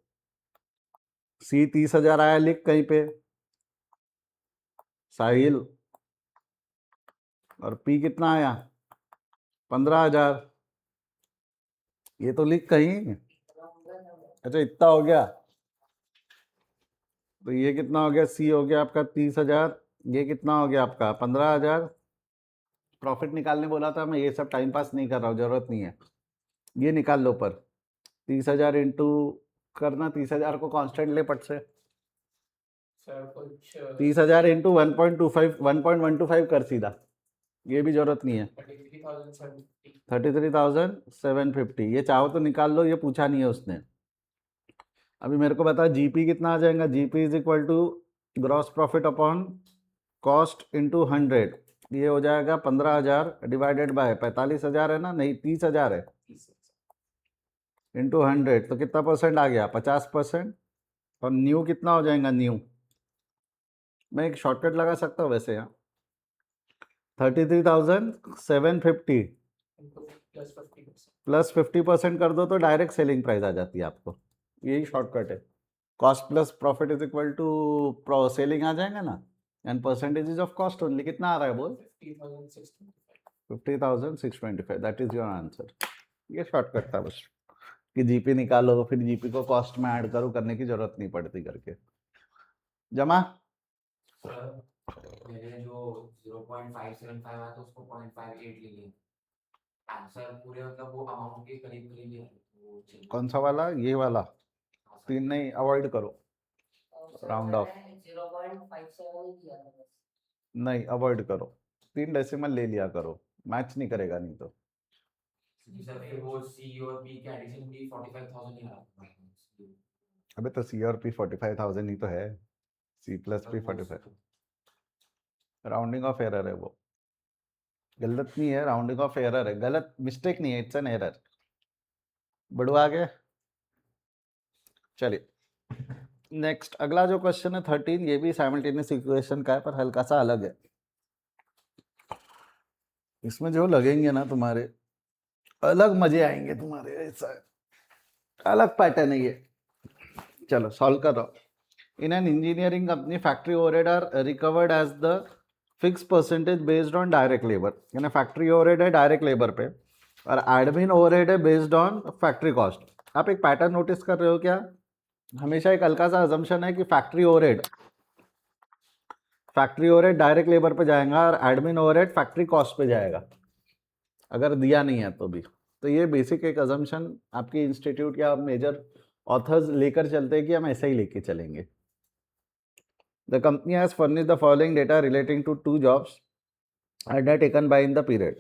c 30,000 आया, लिख कहीं पे साहिल। और p कितना आया 15,000, ये तो लिख कहीं। अच्छा इतना हो गया, तो ये कितना हो गया, c हो गया आपका 30,000, ये कितना हो गया आपका 15,000। प्रॉफिट निकालने बोला था मैं, ये सब टाइम पास नहीं कर रहा हूँ, जरूरत नहीं है। ये निकाल लो पर 30,000 इंटू करना, 30,000 को कांस्टेंट ले पट से, सर कुछ 30,000 इंटू 1.25 कर सीधा, ये भी जरूरत नहीं है। 33,750 ये चाहो तो निकाल लो, ये पूछा नहीं है उसने। अभी मेरे को बता जीपी कितना आ जाएगा, GP is equal to gross profit upon cost into 100, ये हो जाएगा 15,000 डिवाइडेड बाय 45,000 है ना, नहीं 30,000 है, इंटू 100 तो कितना परसेंट आ गया 50%। और न्यू कितना हो जाएगा, न्यू मैं एक शॉर्टकट लगा सकता हूँ वैसे यहाँ, 33,750 प्लस 50% कर दो तो डायरेक्ट सेलिंग प्राइस आ जाती है आपको, यही शॉर्टकट है। Cost plus profit is equal to selling आ जाएगा ना, and percentage of cost only. कितना आ रहा है बोल, 50,625, दैट इज योर आंसर। ये शॉर्टकट था बस, कि जीपी निकालो फिर जीपी को कॉस्ट में ऐड करो, करने की जरूरत नहीं पड़ती करके। जमा मैंने जो 0.575 आया था उसको 0.58 ले लिया, आंसर पूरे मतलब वो अमाउंट के करीब करीब है। कौन सा वाला, ये वाला 3 नहीं, अवॉइड करो, राउंड ऑफ नहीं, अवॉइड करो, 3 डेसिमल ले लिया करो, मैच नहीं करेगा नहीं तो। सर फिर वो सी और पी के एडिशन भी 45,000 ही आ रहा है। अबे तो सी और पी 45,000 ही तो है, C plus P 45, rounding off error है वो, गलत नहीं है, राउंडिंग ऑफ एरर है, गलत मिस्टेक नहीं है, इट्स एन एरर। बढ़वा आगे चलिए, नेक्स्ट अगला जो क्वेश्चन है 13, ये भी साइमल्टेनियस इक्वेशन का है पर हल्का सा अलग है। इसमें जो लगेंगे ना तुम्हारे अलग मजे आएंगे तुम्हारे, ऐसा अलग पैटर्न है ये। चलो सॉल्व करो। In an engineering company factory overhead are recovered as the fix percentage based on direct labour, यानी फैक्ट्री ओवरहेड है डायरेक्ट लेबर पे, और एडमिन ओवरहेड है बेस्ड ऑन फैक्ट्री कॉस्ट। आप एक पैटर्न नोटिस कर रहे हो क्या, हमेशा एक हल्का सा अजम्पशन है कि फैक्ट्री ओवरहेड डायरेक्ट लेबर पे जाएगा और एडमिन ओवरहेड फैक्ट्री कॉस्ट पे जाएगा, अगर दिया नहीं है तो भी। तो ये बेसिक एक अजम्पशन आपके इंस्टीट्यूट या मेजर ऑथर्स लेकर चलते हैं कि हम ऐसा ही लेके चलेंगे। The company has furnished the following data relating to 2 jobs taken by in the period.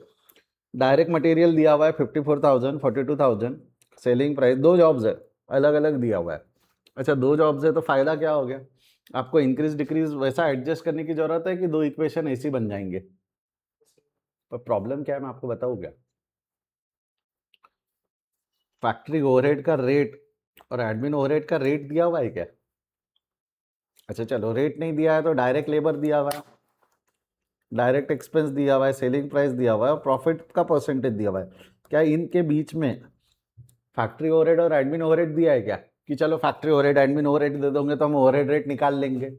Direct material दिया हुआ है 54,000 42,000, सेलिंग प्राइस 2 जॉब्स है, अलग अलग दिया हुआ है। अच्छा 2 जॉब्स है तो फायदा क्या हो गया, आपको इंक्रीज डिक्रीज वैसा एडजस्ट करने की जरूरत है कि 2 इक्वेशन ऐसी बन जाएंगे। पर प्रॉब्लम क्या है मैं आपको बताऊँ क्या, फैक्ट्री ओवरहेड का रेट और एडमिन ओवरहेड का रेट दिया हुआ है क्या? अच्छा चलो रेट नहीं दिया है तो डायरेक्ट लेबर दिया हुआ है, डायरेक्ट एक्सपेंस दिया हुआ है, सेलिंग प्राइस दिया हुआ है और प्रॉफिट का परसेंटेज दिया हुआ है। क्या इनके बीच में फैक्ट्री ओवरहेड और एडमिन ओवरहेड दिया है क्या कि चलो फैक्ट्री ओवरहेड एडमिन ओवरहेड दे दोगे तो हम ओवरहेड रेट निकाल लेंगे?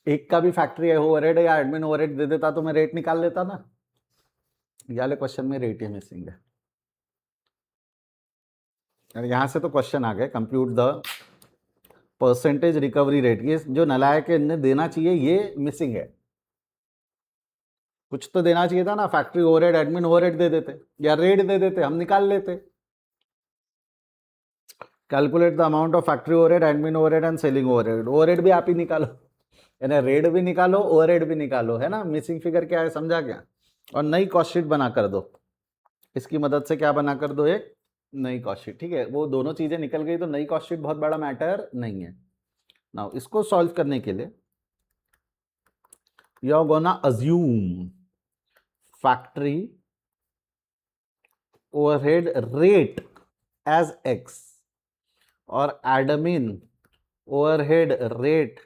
एक का भी फैक्ट्री ओवरहेड या एडमिन ओवरहेड दे देता तो मैं रेट निकाल लेता ना। ये वाले क्वेश्चन में रेट ही मिसिंग है। और यहाँ से तो क्वेश्चन आ गए compute the percentage recovery rate, ये जो नलायक है इन्हें देना चाहिए, ये मिसिंग है। कुछ तो देना चाहिए था ना, फैक्ट्री ओवरहेड एडमिन ओवरहेड दे देते या रेट दे देते, हम निकाल लेते। Calculate the amount of factory overhead admin overhead and selling overhead, overhead भी आप ही निकालो, यानी रेट भी निकालो ओवरहेड भी निकालो, है ना। मिसिंग फिगर क्या है समझा क्या? और नई कॉस्ट शीट बना कर दो, इसकी मदद से क्या बना कर दो, एक नई कॉस्ट शीट। ठीक है, वो दोनों चीजें निकल गई तो नई कॉस्ट शीट बहुत बड़ा मैटर नहीं है। नाउ इसको सॉल्व करने के लिए you are gonna assume factory overhead rate as X और admin overhead rate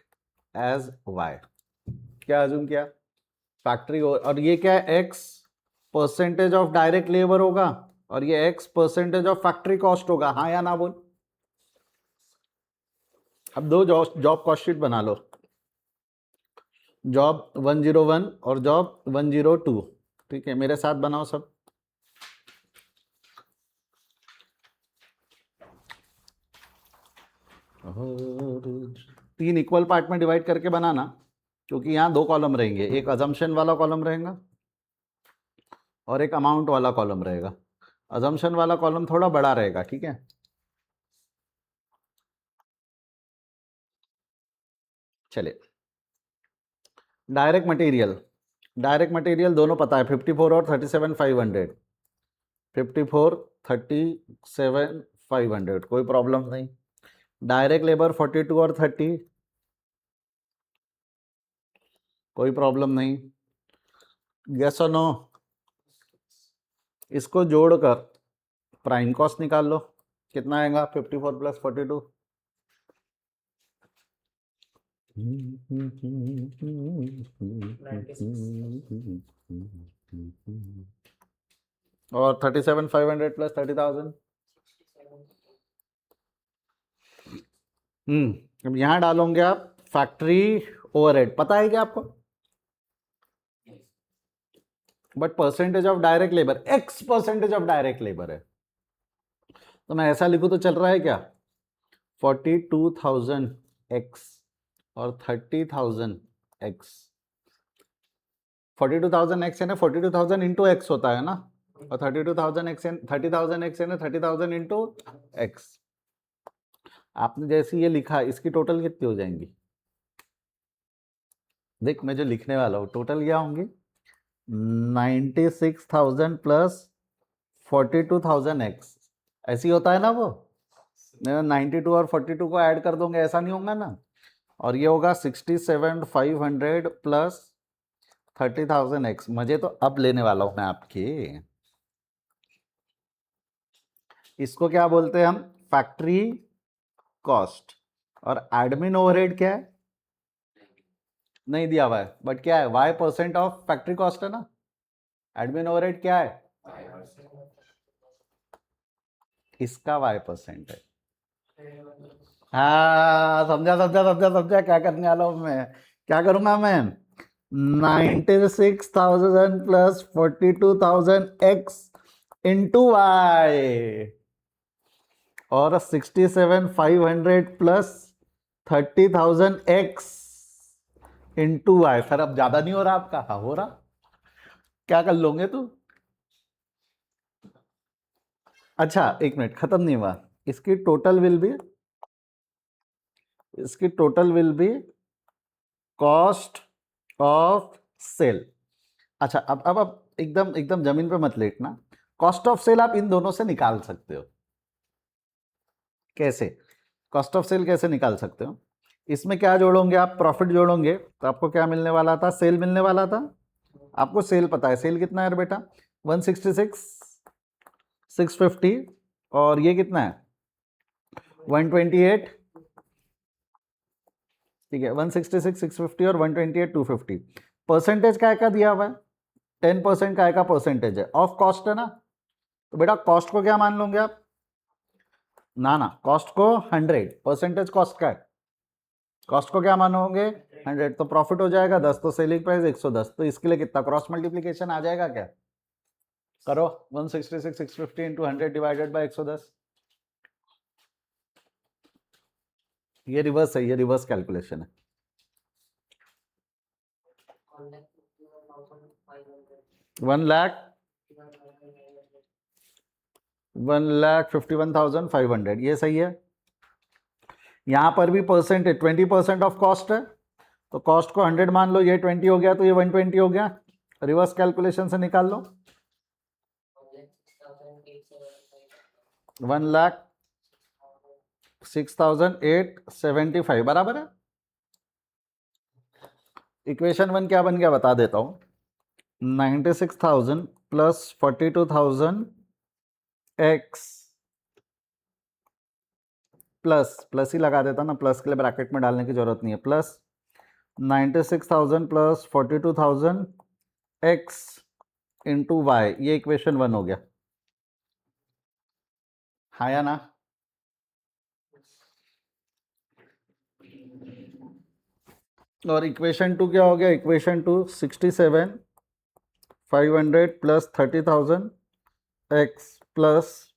as Y. क्या अज्यूम किया? फैक्ट्री और ये क्या है, X percentage of direct labour होगा और ये X percentage of factory cost होगा, हाँ या ना बोल। अब दो जॉब कॉस्ट शीट बना लो, जॉब 101 और जॉब 102। ठीक है, मेरे साथ बनाओ सब। तीन इक्वल पार्ट में डिवाइड करके बनाना, क्योंकि यहाँ 2 कॉलम रहेंगे, एक अजम्पशन वाला कॉलम रहेगा और एक अमाउंट वाला कॉलम रहेगा। अजम्पशन वाला कॉलम थोड़ा बड़ा रहेगा, ठीक है। चलिए डायरेक्ट मटेरियल दोनों पता है, 54 और 37,500, 54 37,500, कोई प्रॉब्लम नहीं। डायरेक्ट लेबर 42 और 30, कोई प्रॉब्लम नहीं। यस और नो? इसको जोड़कर प्राइम कॉस्ट निकाल लो, कितना आएगा 54 प्लस 42, और 37,500 प्लस 30,000। अब यहाँ डालोगे आप फैक्ट्री ओवरहेड, पता है क्या आपको? But percentage of direct labour x percentage of direct labour है, तो मैं ऐसा लिखूं तो चल रहा है क्या? 42,000 एक्स और 30,000 एक्स। 42,000 एक्स है ना, 42,000 इंटू एक्स होता है ना, और 32,000 एक्स 30,000 एक्स है ना, 30,000 इंटू एक्स। आपने जैसे ये लिखा, इसकी टोटल कितनी हो जाएंगी? देख मैं जो लिखने वाला हूँ टोटल क्या होंगी, 96,000 प्लस 42,000 एक्स, ऐसी होता है ना वो। 92 और 42 को ऐड कर दोगे, ऐसा नहीं होगा ना। और ये होगा 67,500 प्लस 30,000 एक्स। मजे तो अब लेने वाला हूं मैं आपके। इसको क्या बोलते हैं हम? Factory cost. और एडमिन ओवरहेड क्या है? नहीं दिया हुआ है, बट क्या है, Y percent of factory cost है ना। एडमिन ओवरहेड क्या है? इसका वाई परसेंट है। हाँ समझा समझा समझा समझा, क्या करने वाला हूं मैं, क्या करूंगा मैं? 96,000 प्लस 42,000 एक्स इंटू वाई और 67,500 plus 30,000 x into Y. Sir अब ज्यादा नहीं हो रहा आपका? हाँ हो रहा, क्या कर लोगे तू? अच्छा एक मिनट, खत्म नहीं हुआ, इसकी टोटल विल बी इसकी total will be cost of sale. अच्छा, अब एकदम एकदम जमीन पे मत लेटना। कॉस्ट ऑफ सेल आप इन दोनों से निकाल सकते हो। कैसे? कॉस्ट ऑफ सेल कैसे निकाल सकते हो? इसमें क्या जोड़ोगे आप? प्रॉफिट जोड़ोगे तो आपको क्या मिलने वाला था? सेल मिलने वाला था। आपको सेल पता है, सेल कितना है यार बेटा? 166 650, और ये कितना है? 128। ठीक है, 166 650 और 128 250। परसेंटेज काय का दिया हुआ है? 10% काय का परसेंटेज है? ऑफ कॉस्ट है ना। तो बेटा कॉस्ट को क्या मान लोगे आप? ना, कॉस्ट को 100, परसेंटेज कॉस्ट का है। कॉस्ट को क्या मानोगे? 100। तो प्रॉफिट हो जाएगा 10, तो सेलिंग प्राइस 110। तो इसके लिए कितना क्रॉस मल्टीप्लीकेशन आ जाएगा क्या? करो, 166 650 इंटू 100 डिवाइडेड बाई 110। ये रिवर्स है, ये रिवर्स कैलकुलेशन है। 1,51,500, ये सही है। यहां पर भी परसेंट है, 20% ऑफ कॉस्ट है, तो कॉस्ट को 100 मान लो, ये 20 हो गया तो ये 120 हो गया। रिवर्स कैलकुलेशन से निकाल लो। 1,06,875 बराबर है। इक्वेशन 1 क्या बन गया बता देता हूं। 96,000 प्लस 42,000 एक्स प्लस ही लगा देता ना, प्लस के लिए ब्रैकेट में डालने की जरूरत नहीं है, plus 96,000 plus 42,000 x into Y, ये इक्वेशन 1 हो गया। हाँ या ना? और इक्वेशन 2 क्या हो गया? Equation 2 67,500 plus 30,000 X plus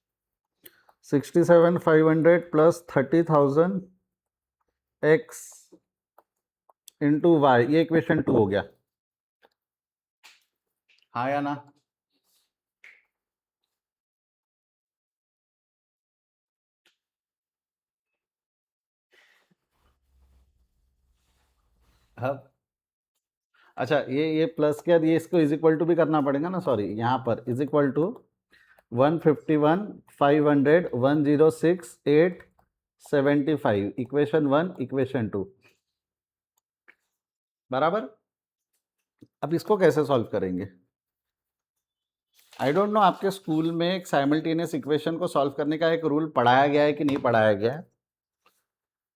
67,500 plus 30,000 x into Y, ये इक्वेशन 2 हो गया। हाँ या ना? अब अच्छा, ये प्लस के बाद ये इसको इज इक्वल टू भी करना पड़ेगा ना, सॉरी, यहाँ पर is equal to 151,500 106,875, equation 1 equation 2 बराबर। अब इसको कैसे सॉल्व करेंगे? आई डोंट नो आपके स्कूल में एक साइमल्टेनियस इक्वेशन को सॉल्व करने का एक रूल पढ़ाया गया है कि नहीं पढ़ाया गया है।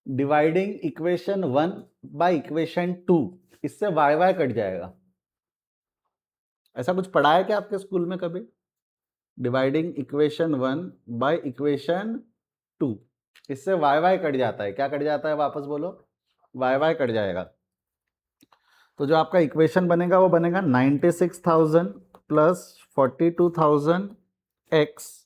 डिवाइडिंग इक्वेशन 1 बाय इक्वेशन 2, इससे वाई वाई कट जाएगा। ऐसा कुछ पढ़ा है क्या आपके स्कूल में कभी? डिवाइडिंग इक्वेशन 1 बाय इक्वेशन 2, इससे वाई वाई कट जाता है। क्या कट जाता है? वापस बोलो। वाई वाई कट जाएगा। तो जो आपका इक्वेशन बनेगा वो बनेगा 96,000 प्लस 42,000 एक्स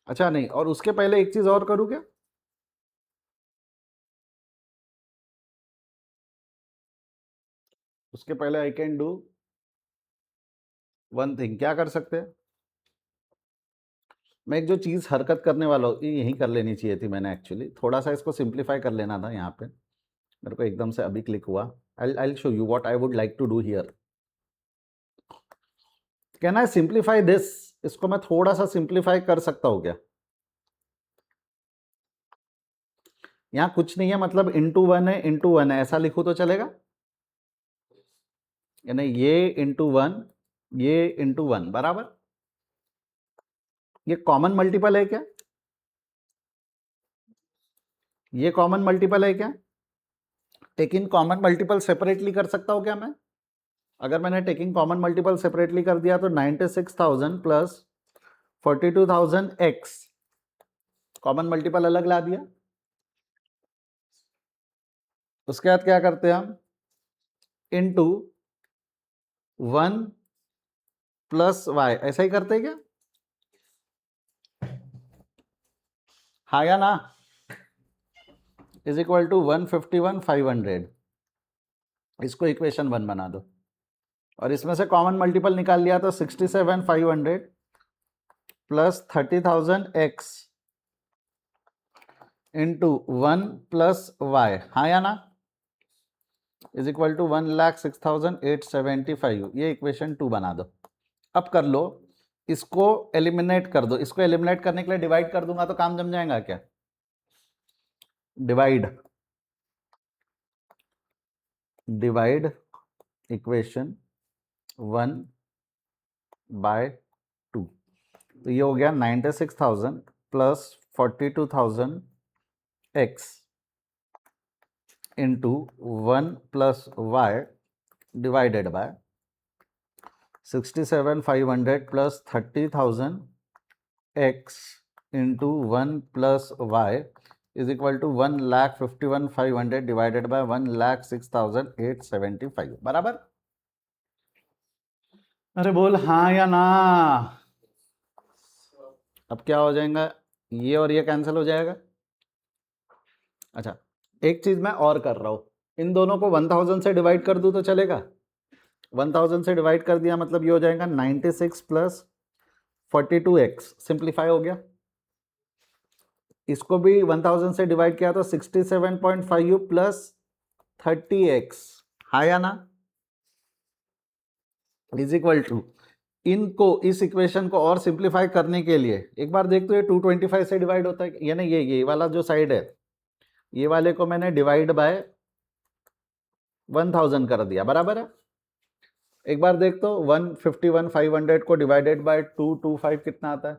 अच्छा नहीं, और उसके पहले एक चीज और करूँ क्या? उसके पहले I can do one thing. क्या कर सकते हैं? मैं एक जो चीज हरकत करने वाला हूँ, ये यही कर लेनी चाहिए थी मैंने एक्चुअली। थोड़ा सा इसको सिंप्लीफाई कर लेना था यहाँ पे, मेरे को एकदम से अभी क्लिक हुआ। I show you what I would like to do here. Can I simplify this? इसको मैं थोड़ा सा सिंप्लीफाई कर सकता हूँ क्या? यहाँ कुछ नहीं है, मतलब इंटू 1 है, इंटू 1 है, ऐसा लिखूँ तो चलेगा? यानी ये इंटू 1, ये इंटू 1 बराबर। ये कॉमन मल्टीपल है क्या? ये कॉमन मल्टीपल है क्या? टेकिंग कॉमन मल्टीपल सेपरेटली कर सकता हूँ क्या मैं? अगर मैंने टेकिंग कॉमन मल्टीपल सेपरेटली कर दिया तो 96,000 प्लस 42,000 एक्स, कॉमन मल्टीपल अलग ला दिया। उसके बाद क्या करते हैं हम? इनटू 1 प्लस वाई, ऐसा ही करते हैं क्या? हाँ या ना? इज इक्वल टू 151,500, इसको इक्वेशन 1 बना दो। और इसमें से कॉमन मल्टीपल निकाल लिया तो 67,500 plus 30,000 x into 1 plus Y, हाँ या ना, इज इक्वल टू 1,06,875। ये इक्वेशन 2 बना दो। अब कर लो, इसको एलिमिनेट कर दो। इसको एलिमिनेट करने के लिए डिवाइड कर दूंगा तो काम जम जाएगा क्या? डिवाइड इक्वेशन 1 बाय 2, तो ये हो गया 96,000 plus 42,000 x into 1 plus y divided by 67,500 plus 30,000 x into 1 plus y is equal to 1,51,500 divided by 1,06,875, बराबर? अरे बोल हाँ या ना। अब क्या हो जाएगा, ये और ये कैंसिल हो जाएगा। अच्छा, एक चीज मैं और कर रहा हूं, इन दोनों को 1000 से डिवाइड कर दूं तो चलेगा? 1000 से डिवाइड कर दिया मतलब ये हो जाएगा 96 प्लस 42x, सिंप्लीफाई हो गया। इसको भी 1000 से डिवाइड किया तो 67.5 प्लस 30x, हाँ या ना, इज इक्वल टू, इनको इस इक्वेशन को और सिंप्लीफाई करने के लिए एक बार देख तो ये 225 से डिवाइड होता है, यानी ये वाला जो साइड है, ये वाले को मैंने डिवाइड बाय 1000 कर दिया, बराबर है? एक बार देख तो 151,500 को डिवाइडेड बाय 225 कितना आता है?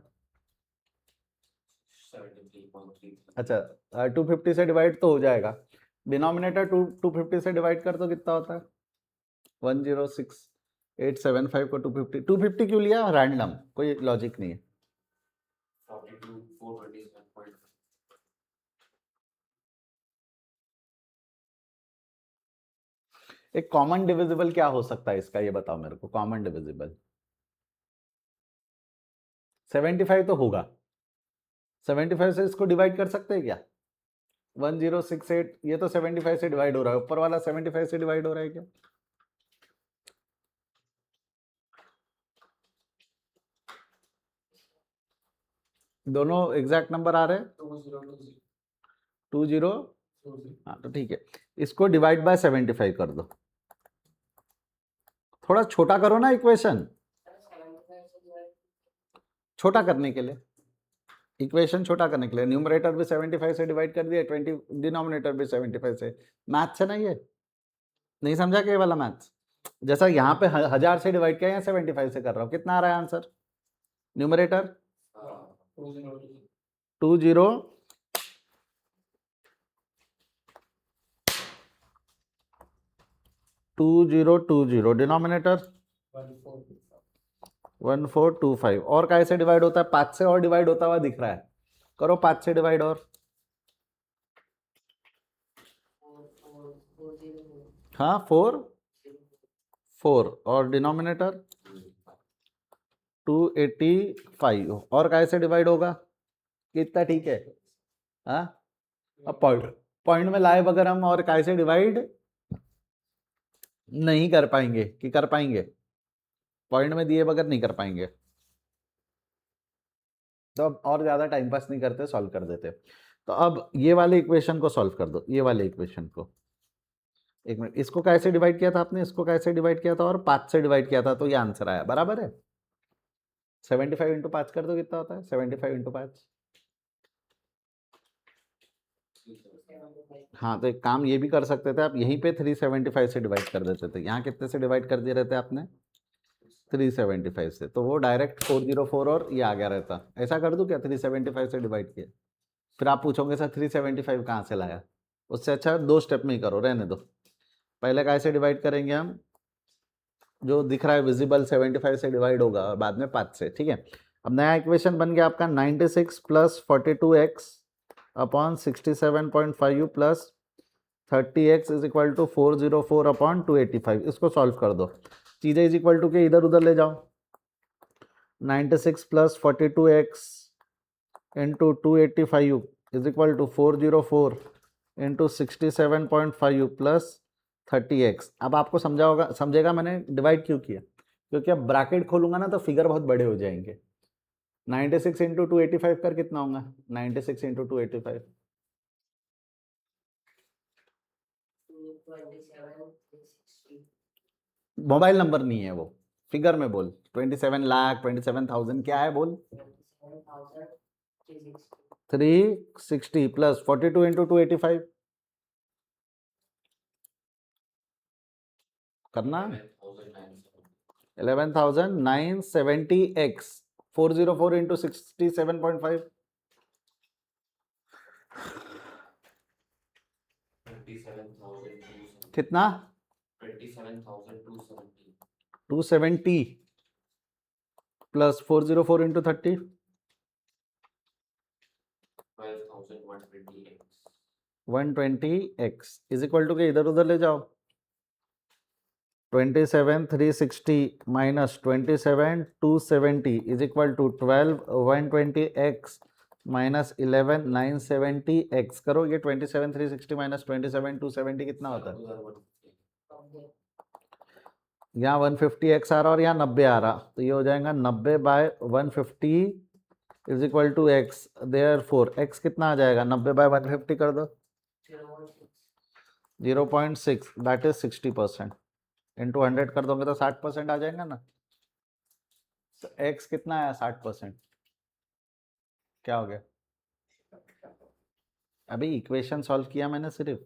73.3। अच्छा, 250 से डिवाइड तो हो जाएगा, डिनोमिनेटर 250 से डिवाइड कर तो कितना होता है? 106,875 को 250 क्यों लिया? रैंडम, कोई लॉजिक नहीं है। 42,427.5। एक कॉमन डिविजिबल क्या हो सकता है इसका, ये बताओ मेरे को। कॉमन डिविजिबल 75 तो होगा, 75 से इसको डिवाइड कर सकते हैं क्या? 1068, ये तो 75 से डिवाइड हो रहा है, ऊपर वाला 75 से डिवाइड हो रहा है क्या? दोनों एग्जैक्ट नंबर आ रहे हैं? 20, हाँ तो ठीक है, इसको डिवाइड बाय 75 कर दो। थोड़ा छोटा करो ना इक्वेशन, छोटा करने के लिए, इक्वेशन छोटा करने के लिए न्यूमरेटर भी 75 से डिवाइड कर दिया, 20 डिनोमिनेटर भी 75 से। मैथ्स है ना ये, नहीं समझा क्या ये वाला मैथ्स? जैसा यहाँ पे 1000 से डिवाइड किया, यहाँ 75 से कर रहा हूँ, कितना आ रहा है आंसर? न्यूमरेटर 2020, डिनोमिनेटर 1425, और कैसे डिवाइड होता है? 5 से और डिवाइड होता हुआ दिख रहा है, करो 5 से डिवाइड, और हाँ 4 और डिनोमिनेटर 285, और कैसे डिवाइड होगा? कितना, ठीक है? हाँ, अब पॉइंट में लाए बगैर हम और कैसे डिवाइड नहीं कर पाएंगे, कि कर पाएंगे? पॉइंट में दिए बगैर नहीं कर पाएंगे, तो अब और ज्यादा टाइम पास नहीं करते, सॉल्व कर देते। तो अब ये वाले इक्वेशन को सॉल्व कर दो, ये वाले इक्वेशन को। एक मिनट, इसको कैसे डिवाइड किया था आपने? इसको कैसे डिवाइड किया था और 5 से डिवाइड किया था, तो ये आंसर आया, बराबर है? 75 इंटू 5 कर दो, कितना होता है 75 इंटू 5? हाँ, तो एक काम ये भी कर सकते थे आप, यहीं पे 375 से डिवाइड कर देते थे। यहाँ कितने से डिवाइड कर दिए रहते आपने? 375 से, तो वो डायरेक्ट 404 और ये आ गया रहता। ऐसा कर दूं क्या, 375 से डिवाइड किया? फिर आप पूछोगे सर 375 कहाँ से लाया? उससे अच्छा 2 स्टेप में ही करो, रहने दो। पहले कैसे डिवाइड करेंगे हम, जो दिख रहा है विजिबल 75 से डिवाइड होगा, और बाद में 5 से, ठीक है? अब नया इक्वेशन बन गया आपका 96 plus 42x upon 67.5 plus 30x is equal to 404 upon 285। इसको सॉल्व कर दो, चीजें इज इक्वल टू के इधर उधर ले जाओ। 96 plus 42x into 285 is equal to 404 into 67.5 plus 30x। अब आपको समझेगा मैंने डिवाइड क्यों किया, क्योंकि अब ब्रैकेट खोलूंगा ना तो फिगर बहुत बड़े हो जाएंगे। 96 इंटू 285 कर कितना होगा? 96 इंटू 285 मोबाइल नंबर नहीं है वो, फिगर में बोल। 27 लाख 27,000 क्या है बोल? 360 प्लस 42 इंटू 285 करना 11,970x 404 इंटू 67.5 कितना? 270 plus 404 into 30 120x is equal to के इधर उधर ले जाओ। 27,360 minus 27,270 is equal to 12,120x minus 11,970x। करो ये 27,360 माइनस 27,270 कितना होता है? यहाँ 150x आ रहा और यहाँ 90 आ रहा, तो ये हो जाएगा 90 by 150 is equal to x। Therefore x कितना आ जाएगा? 90 बाय 150 कर दो 0.6 दैट इज 60%। इंटू 100 कर दोगे तो 60% आ जाएगा ना। तो x कितना आया? 60%। क्या हो गया? अभी इक्वेशन सॉल्व किया मैंने सिर्फ,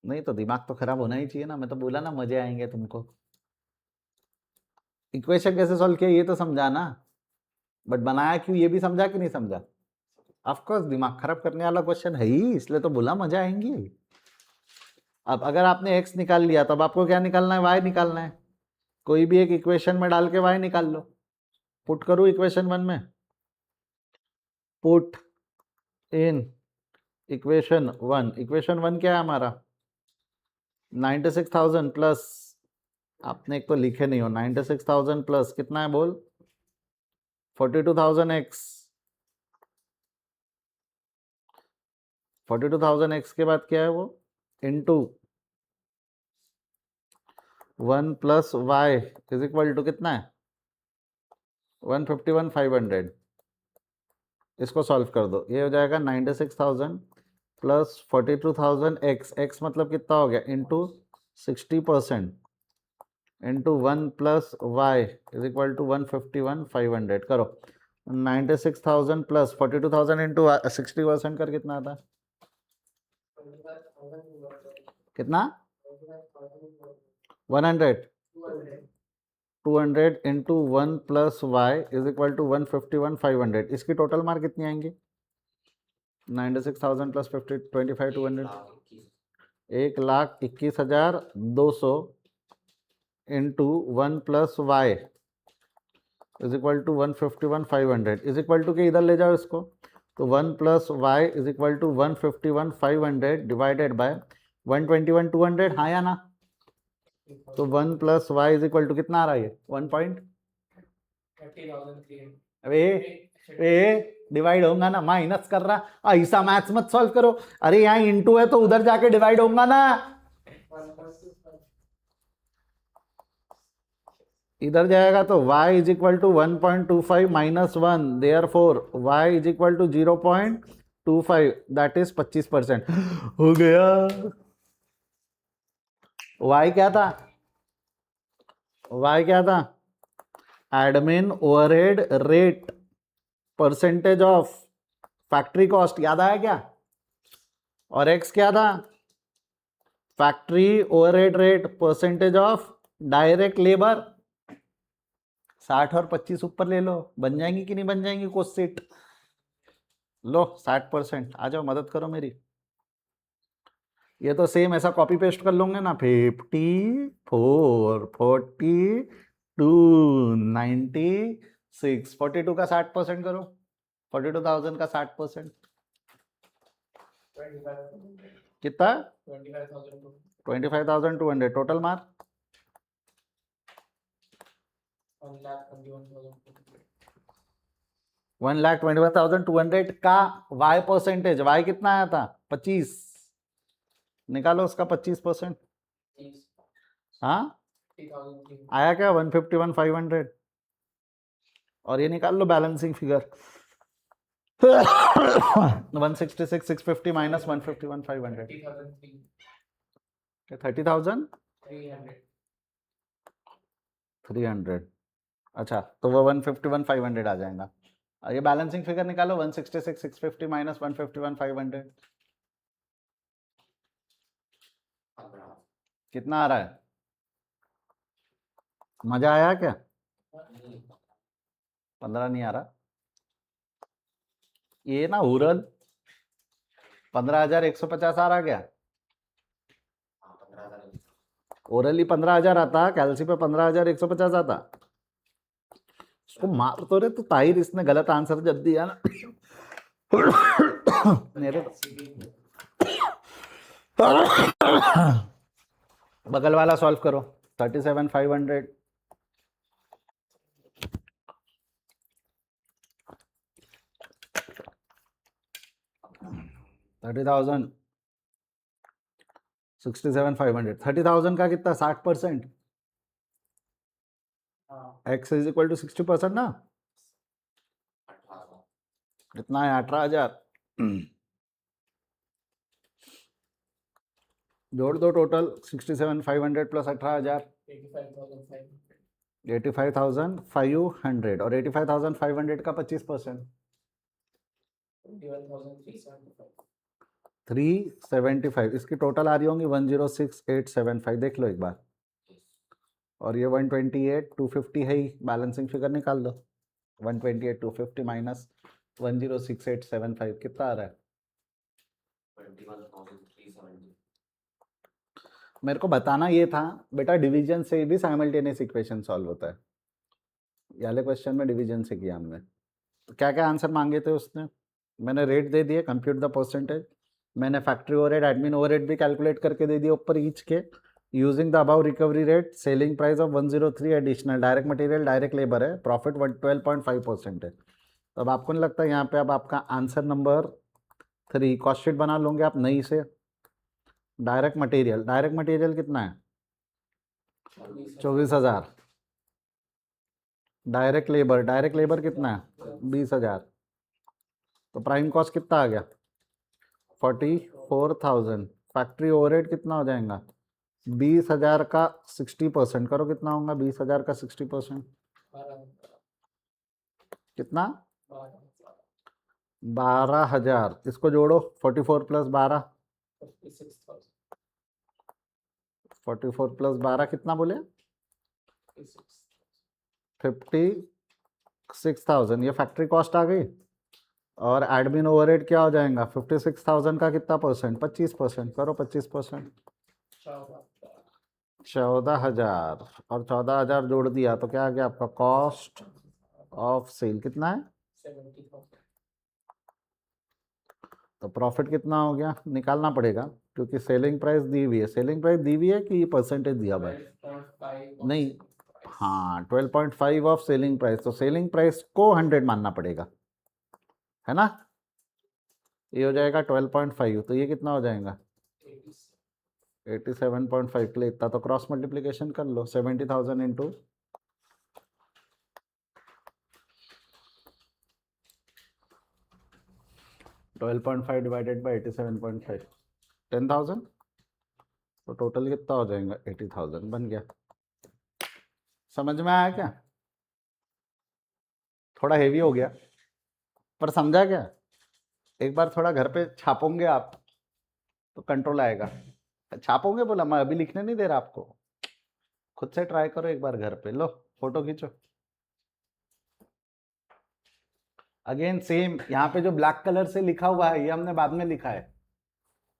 नहीं तो दिमाग तो खराब होना ही चाहिए ना। मैं तो बोला ना मजे आएंगे तुमको। इक्वेशन कैसे सॉल्व किया ये तो समझा ना, बट बनाया क्यों ये भी समझा कि नहीं समझा? ऑफ कोर्स दिमाग खराब करने वाला क्वेश्चन है ही, इसलिए तो बोला मजा आएंगी। अब अगर आपने x निकाल लिया तब आपको क्या निकालना है? y निकालना है। कोई भी एक इक्वेशन में डाल के y निकाल लो। पुट करूं इक्वेशन 1 में? Put in equation 1। इक्वेशन 1 क्या है हमारा? 96,000 प्लस, आपने एक तो लिखे नहीं हो, 96,000 प्लस कितना है बोल? 42,000x। 42,000x के बाद क्या है वो? Into 1 plus y is equal to कितना है? 151,500। इसको सॉल्व कर दो, ये हो जाएगा 96,000 प्लस 42,000x। x मतलब कितना हो गया? Into 60% into 1 plus y is equal to 151,500। करो 96,000 प्लस 42,000 इंटू 60% कर कितना आता है? कितना? 100। 200 into 1 plus y is equal to 151,500। इसकी टोटल मार्क कितनी आएंगी? 96,000 plus 50 25 200 1,21,200 into 1 plus y is equal to 151,500 is equal to के इधर ले जाओ इसको, तो 1 plus y is equal to 151,500 divided by 121 200। हाँ या ना? तो 1 plus y is equal to कितना आ रहा है? ये 1 पॉइंट 30,300। अबे ए डिवाइड होगा ना, माइनस कर रहा। ऐसा मैथ्स मत सॉल्व करो। अरे यहाँ इंटू है तो उधर जाके डिवाइड होगा ना। इधर जाएगा तो y is equal to 1.25 minus 1, therefore y is equal to 0.25 that is 25%। हो गया। y क्या था? y क्या था? Admin overhead rate percentage of factory cost, याद आया क्या? और x क्या था? Factory overhead rate percentage of direct labour. 60 और 25 ऊपर ले लो, बन जाएंगी कि नहीं बन जाएंगी क्वेश्चन? लो 60%। आ जाओ मदद करो मेरी। ये तो सेम ऐसा कॉपी पेस्ट कर लोगे ना। 54 42 96 42 का 60% करो। 42,000 का 60% कितना? 25,200 टोटल मार्क 1,21,200 का y परसेंटेज। y कितना आया था? 25। निकालो उसका 25%। हाँ 3003 आया क्या 151 500 और ये निकाल लो बैलेंसिंग फिगर 166 650 माइनस 151 500 30,300 30,300 अच्छा तो वो 151 500 आ जाएगा और ये बैलेंसिंग फिगर निकालो 166 650 माइनस 151 500 15 कितना आ रहा है मजा आया क्या नहीं 15 नहीं आ रहा ये ना हुरल 15,150 आ रहा क्या हाँ 15,000 ओरली 15,000 आता कैल्सी पे 15,150 आता उसको मार तो रे तो ताहिर इसने गलत आंसर जब दिया ना मेरे बगल वाला सॉल्व करो 37,500 30,000 67,500 30,000 का कितना 60% हाँ x इज इक्वल टू 60% ना 18,000 कितना है 18,000 जोड़ दो टोटल 67,500 प्लस 18,000 85,500 85,500 और 85,500 का 25% 21,375 375 इसकी टोटल आ रही होंगी 106,875 देख लो एक बार और ये 128 250 है ही बैलेंसिंग फिगर निकाल दो 128 250 माइनस 106,875 कितना आ रहा है 21,370 मेरे को बताना ये था बेटा डिवीजन से भी साइमल्टेनियस इक्वेशन सॉल्व होता है ये वाले क्वेश्चन में डिवीजन से किया हमने क्या क्या आंसर मांगे थे उसने मैंने रेट दे दिए कंप्यूट द परसेंटेज मैंने फैक्ट्री ओवरहेड एडमिन ओवरहेड भी कैलकुलेट करके दे दिए ऊपर ईच के using the above recovery rate selling price of 103 additional direct material direct labour है प्रॉफिट 12.5% है तो अब आपको नहीं लगता यहाँ पे अब आपका आंसर नंबर 3 कॉस्ट शीट बना लोगे आप नई से डायरेक्ट मटेरियल कितना है 24,000 डायरेक्ट लेबर कितना है 20,000 तो प्राइम कॉस्ट कितना आ गया 44,000 फैक्ट्री ओवरहेड कितना हो जाएगा 20,000 का 60% करो कितना होगा 20,000 का 60% कितना 12,000 इसको जोड़ो 44 प्लस 12 44 प्लस 12 कितना बोले 56,000 ये फैक्ट्री कॉस्ट आ गई और एडमिन ओवरहेड क्या हो जाएगा 56,000 का कितना परसेंट 25% करो 25% 14,000 और 14,000 जोड़ दिया तो क्या आ गया आपका कॉस्ट ऑफ सेल कितना है 70,000 तो प्रॉफिट कितना हो गया निकालना पड़ेगा क्योंकि सेलिंग प्राइस दी हुई है सेलिंग प्राइस दी हुई है कि परसेंटेज दिया हुआ है 12.5 नहीं हाँ 12.5 ऑफ सेलिंग प्राइस तो सेलिंग प्राइस को 100 मानना पड़ेगा है ना ये हो जाएगा 12.5 तो ये कितना हो जाएगा 87.5 के लिए इतना तो क्रॉस मल्टीप्लिकेशन कर लो 70,000 इंटू 12.5 डिवाइडेड बाई 87.5 10,000 तो टोटल कितना हो जाएगा 80,000 बन गया समझ में आया क्या थोड़ा हेवी हो गया पर समझा क्या एक बार थोड़ा घर पे छापोगे आप तो कंट्रोल आएगा छापोगे बोला मैं अभी लिखने नहीं दे रहा आपको खुद से ट्राई करो एक बार घर पे लो फोटो खींचो अगेन सेम यहाँ पे जो ब्लैक कलर से लिखा हुआ है ये हमने बाद में लिखा है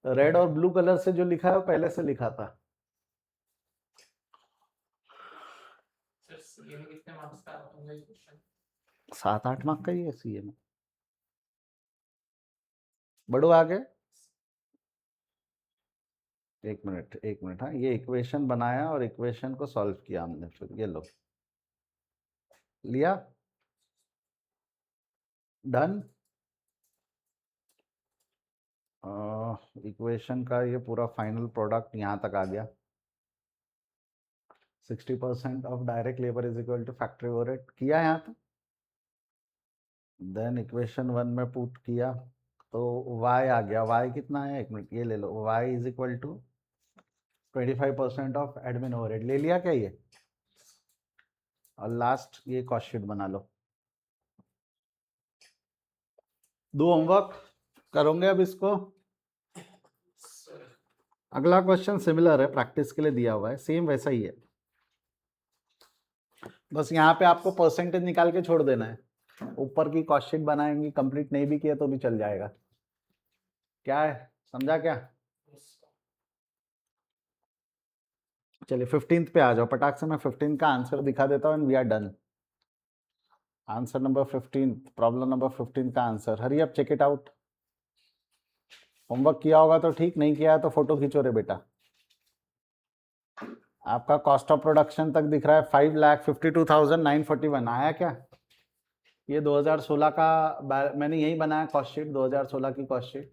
रेड और ब्लू कलर से जो लिखा है वो पहले से लिखा था सर ये कितने मार्क्स का होंगे क्वेश्चन 7-8 मार्क का ही है सीए में बढ़ो आगे एक मिनट हाँ ये इक्वेशन बनाया और इक्वेशन को सॉल्व किया हमने फिर ये लो लिया डन इक्वेशन का ये पूरा फाइनल प्रोडक्ट यहाँ तक आ गया 60% of direct labour is equal to factory overhead किया यहाँ पे। देन इक्वेशन 1 में पुट किया तो y आ गया। y कितना है, एक मिनट ये ले लो, y is equal to 25% of admin overhead ले लिया क्या ये। और लास्ट ये कॉस्ट शीट बना लो। दो होमवर्क करोगे अब इसको। सर अगला क्वेश्चन सिमिलर है, प्रैक्टिस के लिए दिया हुआ है, सेम वैसा ही है, बस यहाँ पे आपको परसेंटेज निकाल के छोड़ देना है। ऊपर की कॉस्ट शीट बनाएंगी, कंप्लीट नहीं भी किया तो भी चल जाएगा। क्या है, समझा क्या। चलिए 15th पे आ जाओ, पटाख से मैं 15 का आंसर दिखा देता हूँ and we are done. Answer number 15, problem number 15 का answer, hurry up check it out. Homework किया होगा तो ठीक, नहीं किया है तो फोटो खींचो रे बेटा। आपका कॉस्ट ऑफ प्रोडक्शन तक दिख रहा है 5,52,941 आया क्या। ये 2016 का मैंने यही बनाया कॉस्ट शीट, 2016 की कॉस्ट शीट।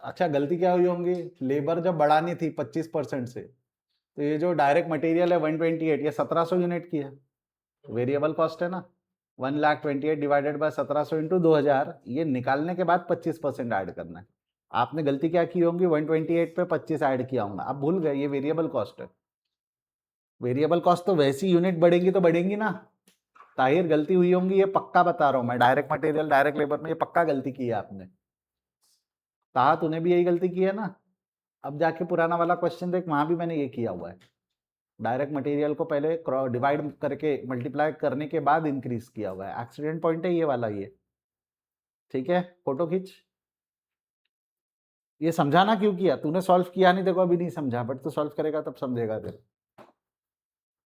अच्छा गलती क्या हुई होंगी, लेबर जब बढ़ानी थी 25% से, तो ये जो डायरेक्ट मटेरियल है 128, ये 1700 यूनिट की है, वेरिएबल कॉस्ट है ना। 1,28,000 डिवाइडेड बाय 1700 इंटू 2000, ये निकालने के बाद 25% ऐड करना है। आपने गलती क्या की होंगी, 128 पे 25 ऐड किया होगा, आप भूल गए ये वेरिएबल कॉस्ट है। वेरिएबल कॉस्ट तो वैसी यूनिट बढ़ेंगी तो बढ़ेंगी ना। ताहिर गलती हुई होंगी, ये पक्का बता रहा हूँ मैं, डायरेक्ट मटेरियल डायरेक्ट लेबर में ये पक्का गलती की है आपने। ताहा तूने भी यही गलती की है ना। अब जाके पुराना वाला क्वेश्चन देख, वहां भी मैंने ये किया हुआ है, डायरेक्ट मटेरियल को पहले डिवाइड करके मल्टीप्लाई करने के बाद इंक्रीज किया हुआ है। एक्सीडेंट पॉइंट है ये वाला, ये ठीक है। फोटो खींच। ये समझाना क्यों किया, तूने सॉल्व किया नहीं, देखो अभी नहीं समझा, बट तू सॉल्व करेगा तब समझेगा फिर।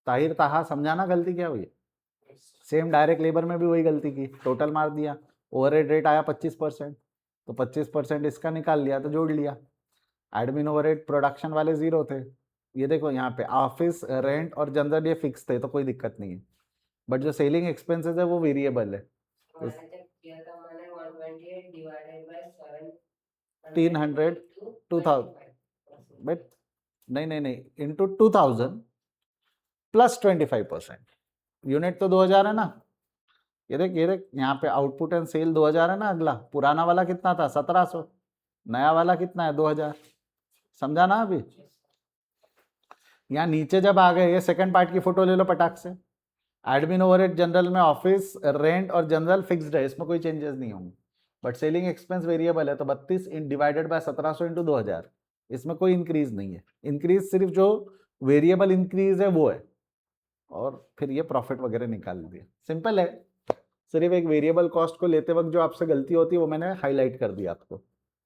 ताहिर ताहा समझाना गलती क्या हुई। सेम डायरेक्ट लेबर में भी वही गलती की, टोटल मार दिया, ओवरहेड रेट आया 25%, तो 25% इसका निकाल लिया तो जोड़ लिया। एडमिन ओवरहेड प्रोडक्शन वाले जीरो थे, ये देखो यहाँ पे ऑफिस रेंट और जनरल ये फिक्स थे तो कोई दिक्कत नहीं है, बट जो सेलिंग एक्सपेंसेस है वो वेरिएबल है। मैंने जब किया था मैंने 128 डिवाइडेड बाय 300 2000 बट नहीं इंटू 2000 प्लस 25%, यूनिट तो 2000 है ना। ये देख यहाँ पे आउटपुट एंड सेल 2000 है ना। अगला पुराना वाला कितना था 1700, नया वाला कितना है 2000। समझा ना अभी। यहाँ नीचे जब आ गए, ये सेकंड पार्ट की फोटो ले लो पटाख से। एडमिन ओवरहेड जनरल में ऑफिस रेंट और जनरल फिक्स्ड है, इसमें कोई चेंजेस नहीं होंगे, बट सेलिंग एक्सपेंस वेरिएबल है, तो 32 डिवाइडेड बाय 1700 इंटू 2000, इसमें कोई इंक्रीज नहीं है। इंक्रीज सिर्फ जो वेरिएबल इंक्रीज है वो है, और फिर ये प्रॉफिट वगैरह निकाल दिया। सिंपल है, सिर्फ एक वेरिएबल कॉस्ट को लेते वक्त जो आपसे गलती होती है वो मैंने हाईलाइट कर दिया आपको।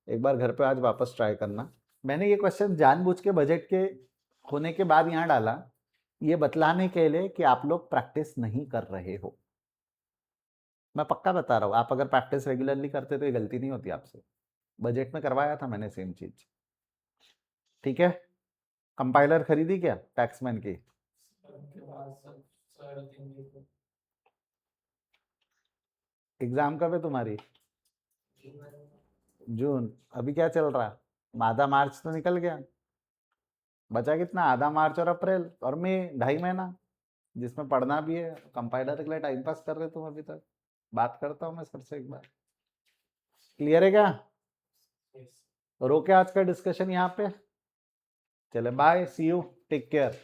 एक बार घर पे आज वापस ट्राई करना। मैंने ये क्वेश्चन जानबूझ के बजट के होने के बाद यहाँ डाला, ये बतलाने के लिए कि आप लोग प्रैक्टिस नहीं कर रहे हो। मैं पक्का बता रहा हूँ, आप अगर प्रैक्टिस रेगुलरली करते तो ये गलती नहीं होती आपसे। बजट में करवाया था मैंने सेम चीज, ठीक है। कंपाइलर खरीदी क्या टैक्समैन की। एग्जाम कब है तुम्हारी, जून। अभी क्या चल रहा है, आधा मार्च तो निकल गया, बचा कितना, आधा मार्च और अप्रैल और मई, 2.5 महीना जिसमें पढ़ना भी है। कंपाइलर के लिए टाइम पास कर रहे तुम अभी तक। बात करता हूँ मैं सर से एक बार, क्लियर है क्या। रोके आज का डिस्कशन यहाँ पे, चले bye, see you, take care.